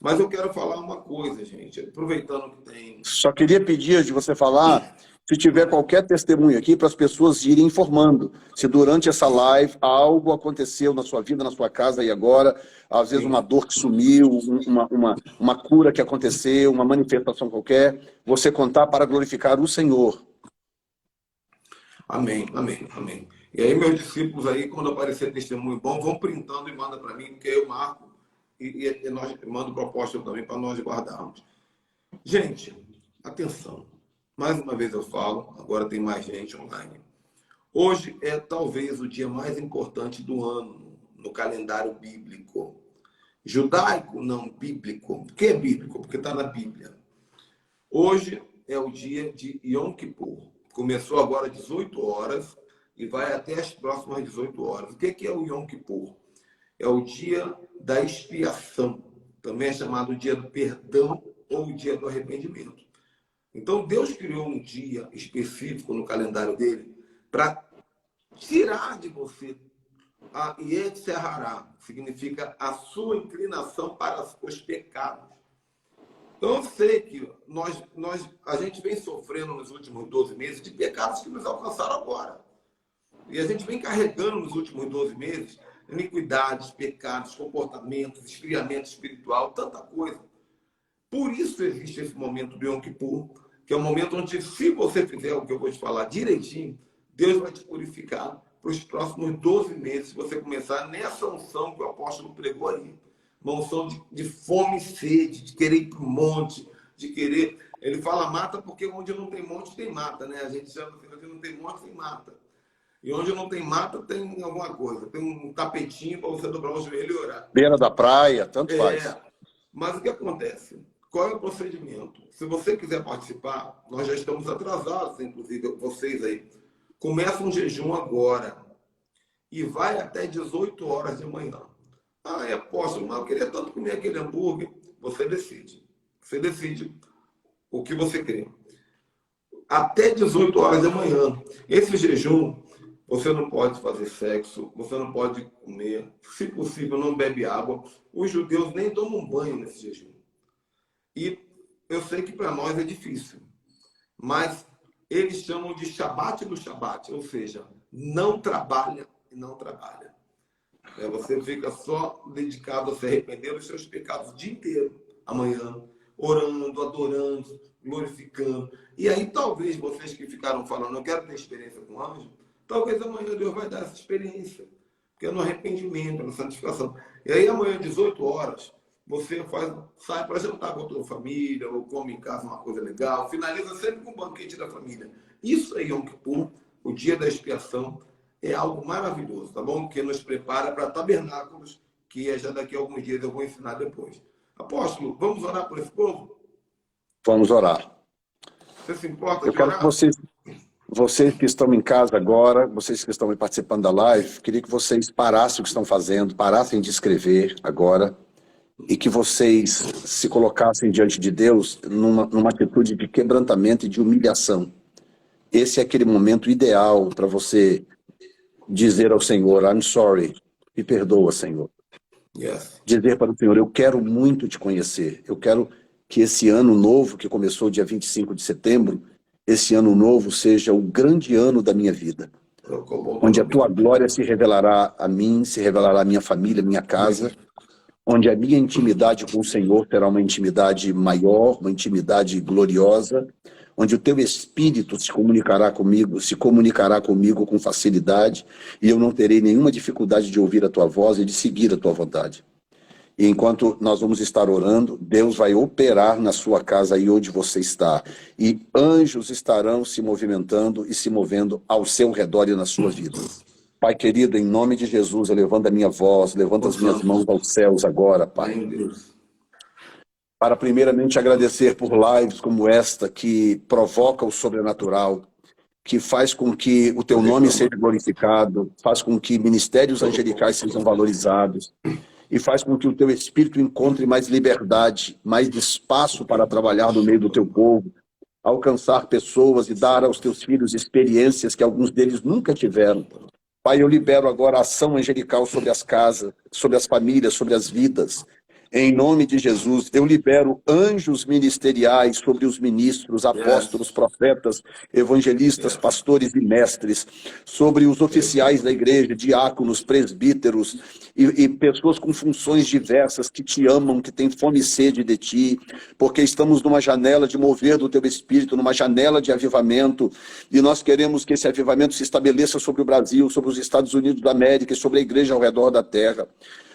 Mas eu quero falar uma coisa, gente, aproveitando que tem... Só queria pedir de você falar, se tiver qualquer testemunho aqui, para as pessoas irem informando. Se durante essa live algo aconteceu na sua vida, na sua casa e agora, às vezes uma dor que sumiu, uma cura que aconteceu, uma manifestação qualquer, você contar para glorificar o Senhor. Amém, amém, amém. E aí meus discípulos aí, quando aparecer testemunho bom, vão printando e manda para mim, porque eu marco e nós mando proposta também para nós guardarmos. Gente, atenção. Mais uma vez eu falo, agora tem mais gente online. Hoje é talvez o dia mais importante do ano no calendário bíblico. Judaico, não bíblico. Por que é bíblico? Porque está na Bíblia. Hoje é o dia de Yom Kippur. Começou agora às 18 horas e vai até as próximas 18 horas. O que é o Yom Kippur? É o dia da expiação. Também é chamado dia do perdão ou o dia do arrependimento. Então, Deus criou um dia específico no calendário dele para tirar de você a Yetzerará, significa a sua inclinação para os pecados. Então, eu sei que a gente vem sofrendo nos últimos 12 meses de pecados que nos alcançaram agora. E a gente vem carregando nos últimos 12 meses iniquidades, pecados, comportamentos, esfriamento espiritual, tanta coisa. Por isso existe esse momento do Yom Kippur, que é um momento onde, se você fizer o que eu vou te falar direitinho, Deus vai te purificar para os próximos 12 meses, se você começar nessa unção que o apóstolo pregou aí. Uma unção de fome e sede, de querer ir para o monte, de querer... Ele fala mata porque onde não tem monte tem mata, né? A gente chama assim, onde não tem monte tem mata. E onde não tem mata tem alguma coisa. Tem um tapetinho para você dobrar o joelho e orar. Beira da praia, tanto faz. Mas o que acontece? Qual é o procedimento? Se você quiser participar, nós já estamos atrasados, inclusive vocês aí. Começa um jejum agora e vai até 18 horas de manhã. Apóstolo, mas eu queria tanto comer aquele hambúrguer. Você decide. Você decide o que você quer. Até 18 horas da manhã. Esse jejum, você não pode fazer sexo, você não pode comer, se possível, não bebe água. Os judeus nem tomam banho nesse jejum. E eu sei que para nós é difícil, mas eles chamam de Shabat do Shabat, ou seja, não trabalha e não trabalha. Você fica só dedicado a se arrepender dos seus pecados o dia inteiro, amanhã, orando, adorando, glorificando. E aí talvez vocês que ficaram falando, eu quero ter experiência com anjo, talvez amanhã Deus vai dar essa experiência, porque é no arrependimento, na santificação. E aí amanhã, 18 horas, você sai para jantar com a tua família, ou come em casa uma coisa legal, finaliza sempre com o banquete da família. Isso aí, Yom Kippur, o dia da expiação, é algo maravilhoso, tá bom? Que nos prepara para tabernáculos, que é já daqui a alguns dias eu vou ensinar depois. Apóstolo, vamos orar por esse povo? Vamos orar. Você se importa Eu de quero que orar? vocês que estão em casa agora, vocês que estão participando da live, queria que vocês parassem o que estão fazendo, parassem de escrever agora, e que vocês se colocassem diante de Deus numa atitude de quebrantamento e de humilhação. Esse é aquele momento ideal para você dizer ao Senhor, I'm sorry, me perdoa, Senhor. Yes. Dizer para o Senhor, eu quero muito te conhecer, eu quero que esse ano novo, que começou dia 25 de setembro, esse ano novo seja o grande ano da minha vida, onde a tua glória se revelará a mim, se revelará à minha família, à minha casa, onde a minha intimidade com o Senhor terá uma intimidade maior, uma intimidade gloriosa, onde o teu Espírito se comunicará comigo com facilidade, e eu não terei nenhuma dificuldade de ouvir a tua voz e de seguir a tua vontade. E enquanto nós vamos estar orando, Deus vai operar na sua casa aí onde você está, e anjos estarão se movimentando e se movendo ao seu redor e na sua vida. Pai querido, em nome de Jesus, eu levanto a minha voz, levanto as minhas mãos aos céus agora, Pai. Meu Deus. Para primeiramente agradecer por lives como esta, que provoca o sobrenatural, que faz com que o teu nome seja glorificado, faz com que ministérios angelicais sejam valorizados, e faz com que o teu Espírito encontre mais liberdade, mais espaço para trabalhar no meio do teu povo, alcançar pessoas e dar aos teus filhos experiências que alguns deles nunca tiveram. Pai, eu libero agora a ação angelical sobre as casas, sobre as famílias, sobre as vidas. Em nome de Jesus, eu libero anjos ministeriais sobre os ministros, apóstolos, profetas, evangelistas, pastores e mestres, sobre os oficiais da igreja, diáconos, presbíteros e pessoas com funções diversas que te amam, que têm fome e sede de ti, porque estamos numa janela de mover do teu Espírito, numa janela de avivamento, e nós queremos que esse avivamento se estabeleça sobre o Brasil, sobre os Estados Unidos da América e sobre a igreja ao redor da terra.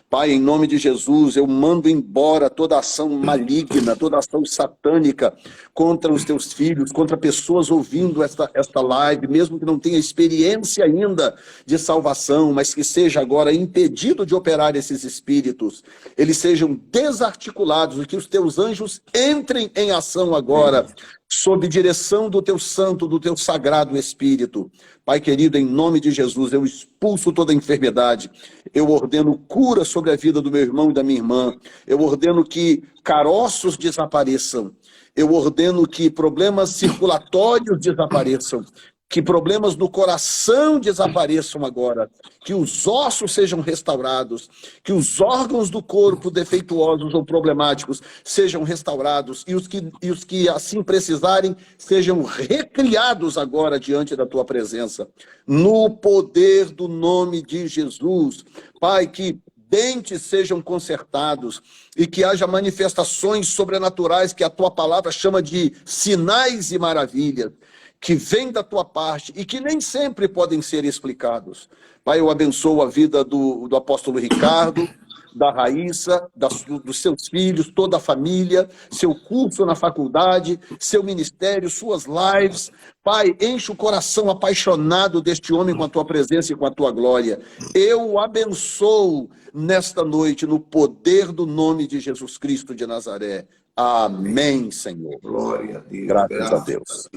Pai, em nome de Jesus, eu mando embora toda ação maligna, toda ação satânica contra os teus filhos, contra pessoas ouvindo esta live, mesmo que não tenha experiência ainda de salvação, mas que seja agora impedido de operar esses espíritos, eles sejam desarticulados e que os teus anjos entrem em ação agora, sob direção do teu santo, do teu sagrado Espírito. Pai querido, em nome de Jesus, eu expulso toda enfermidade, eu ordeno cura sobre a vida do meu irmão e da minha irmã, eu ordeno que caroços desapareçam, eu ordeno que problemas circulatórios desapareçam, que problemas no coração desapareçam agora, que os ossos sejam restaurados, que os órgãos do corpo defeituosos ou problemáticos sejam restaurados e os que assim precisarem sejam recriados agora diante da tua presença. No poder do nome de Jesus, Pai, que dentes sejam consertados e que haja manifestações sobrenaturais que a tua palavra chama de sinais e maravilhas, que vem da tua parte e que nem sempre podem ser explicados. Pai, eu abençoo a vida do apóstolo Ricardo, da Raíssa, dos seus filhos, toda a família, seu curso na faculdade, seu ministério, suas lives. Pai, enche o coração apaixonado deste homem com a tua presença e com a tua glória. Eu o abençoo nesta noite, no poder do nome de Jesus Cristo de Nazaré. Amém, Senhor. Glória a Deus. Graças a Deus.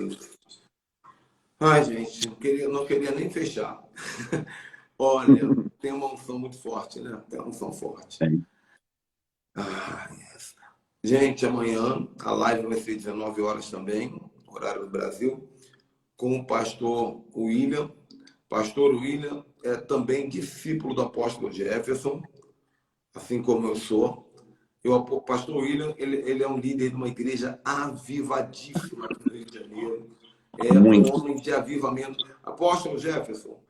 Ai, gente, não queria nem fechar. Olha, tem uma unção muito forte, né? Tem uma unção forte. Sim. Yes. Gente, amanhã a live vai ser 19 horas também, horário do Brasil, com o pastor William. Pastor William é também discípulo do apóstolo Jefferson, assim como eu sou. O pastor William, ele é um líder de uma igreja avivadíssima aqui no Rio de Janeiro. É um homem de avivamento. Apóstolo Jefferson,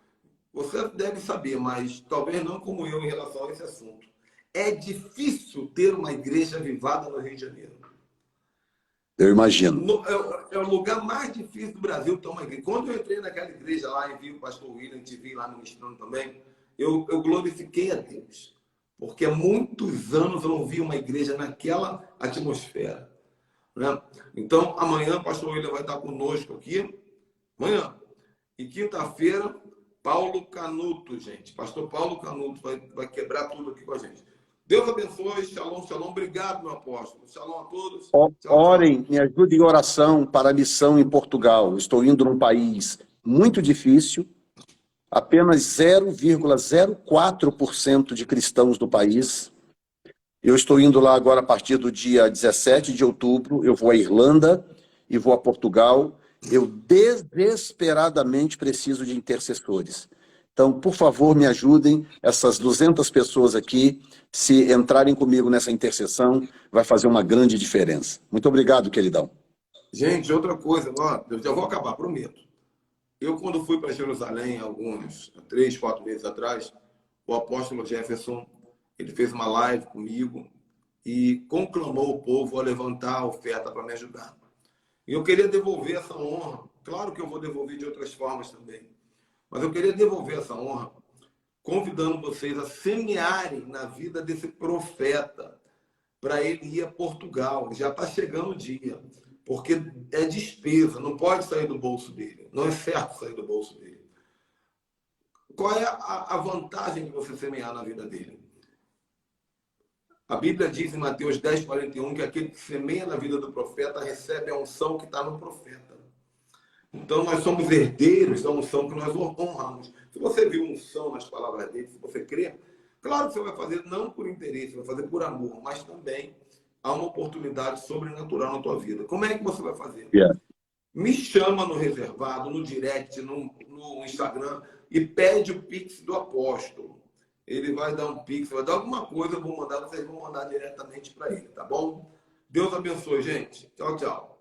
você deve saber, mas talvez não como eu em relação a esse assunto. É difícil ter uma igreja avivada no Rio de Janeiro. Eu imagino. É o lugar mais difícil do Brasil ter uma igreja. Quando eu entrei naquela igreja lá e vi o pastor William, te vi lá ministrando também, eu glorifiquei a Deus. porque há muitos anos eu não vi uma igreja naquela atmosfera, né? Então, amanhã o pastor William vai estar conosco aqui, amanhã. E quinta-feira, Paulo Canuto, gente. Pastor Paulo Canuto vai quebrar tudo aqui com a gente. Deus abençoe, shalom, shalom. Obrigado, meu apóstolo. Shalom a todos. Tchau, tchau. Orem, me ajudem em oração para a missão em Portugal. Estou indo num país muito difícil, apenas 0,04% de cristãos no país. Eu estou indo lá agora a partir do dia 17 de outubro. Eu vou à Irlanda e vou a Portugal. Eu desesperadamente preciso de intercessores. Então, por favor, me ajudem. Essas 200 pessoas aqui, se entrarem comigo nessa intercessão, vai fazer uma grande diferença. Muito obrigado, queridão. Gente, outra coisa, ó, eu já vou acabar, prometo. Eu, quando fui para Jerusalém, 3, 4 meses atrás, o apóstolo Jefferson, ele fez uma live comigo e conclamou o povo a levantar a oferta para me ajudar. E eu queria devolver essa honra. Claro que eu vou devolver de outras formas também. Mas eu queria devolver essa honra convidando vocês a semearem na vida desse profeta para ele ir a Portugal. Já está chegando o dia. Porque é despesa, não pode sair do bolso dele. Não é certo sair do bolso dele. Qual é a vantagem de você semear na vida dele? A Bíblia diz em Mateus 10:41 que aquele que semeia na vida do profeta recebe a unção que está no profeta. Então, nós somos herdeiros da unção que nós honramos. Se você viu unção nas palavras dele, se você crê, claro que você vai fazer não por interesse, vai fazer por amor, mas também há uma oportunidade sobrenatural na tua vida. Como é que você vai fazer? Me chama no reservado, no direct, no Instagram e pede o Pix do apóstolo. Ele vai dar um Pix, vai dar alguma coisa, eu vou mandar, vocês vão mandar diretamente para ele, tá bom? Deus abençoe, gente. Tchau, tchau.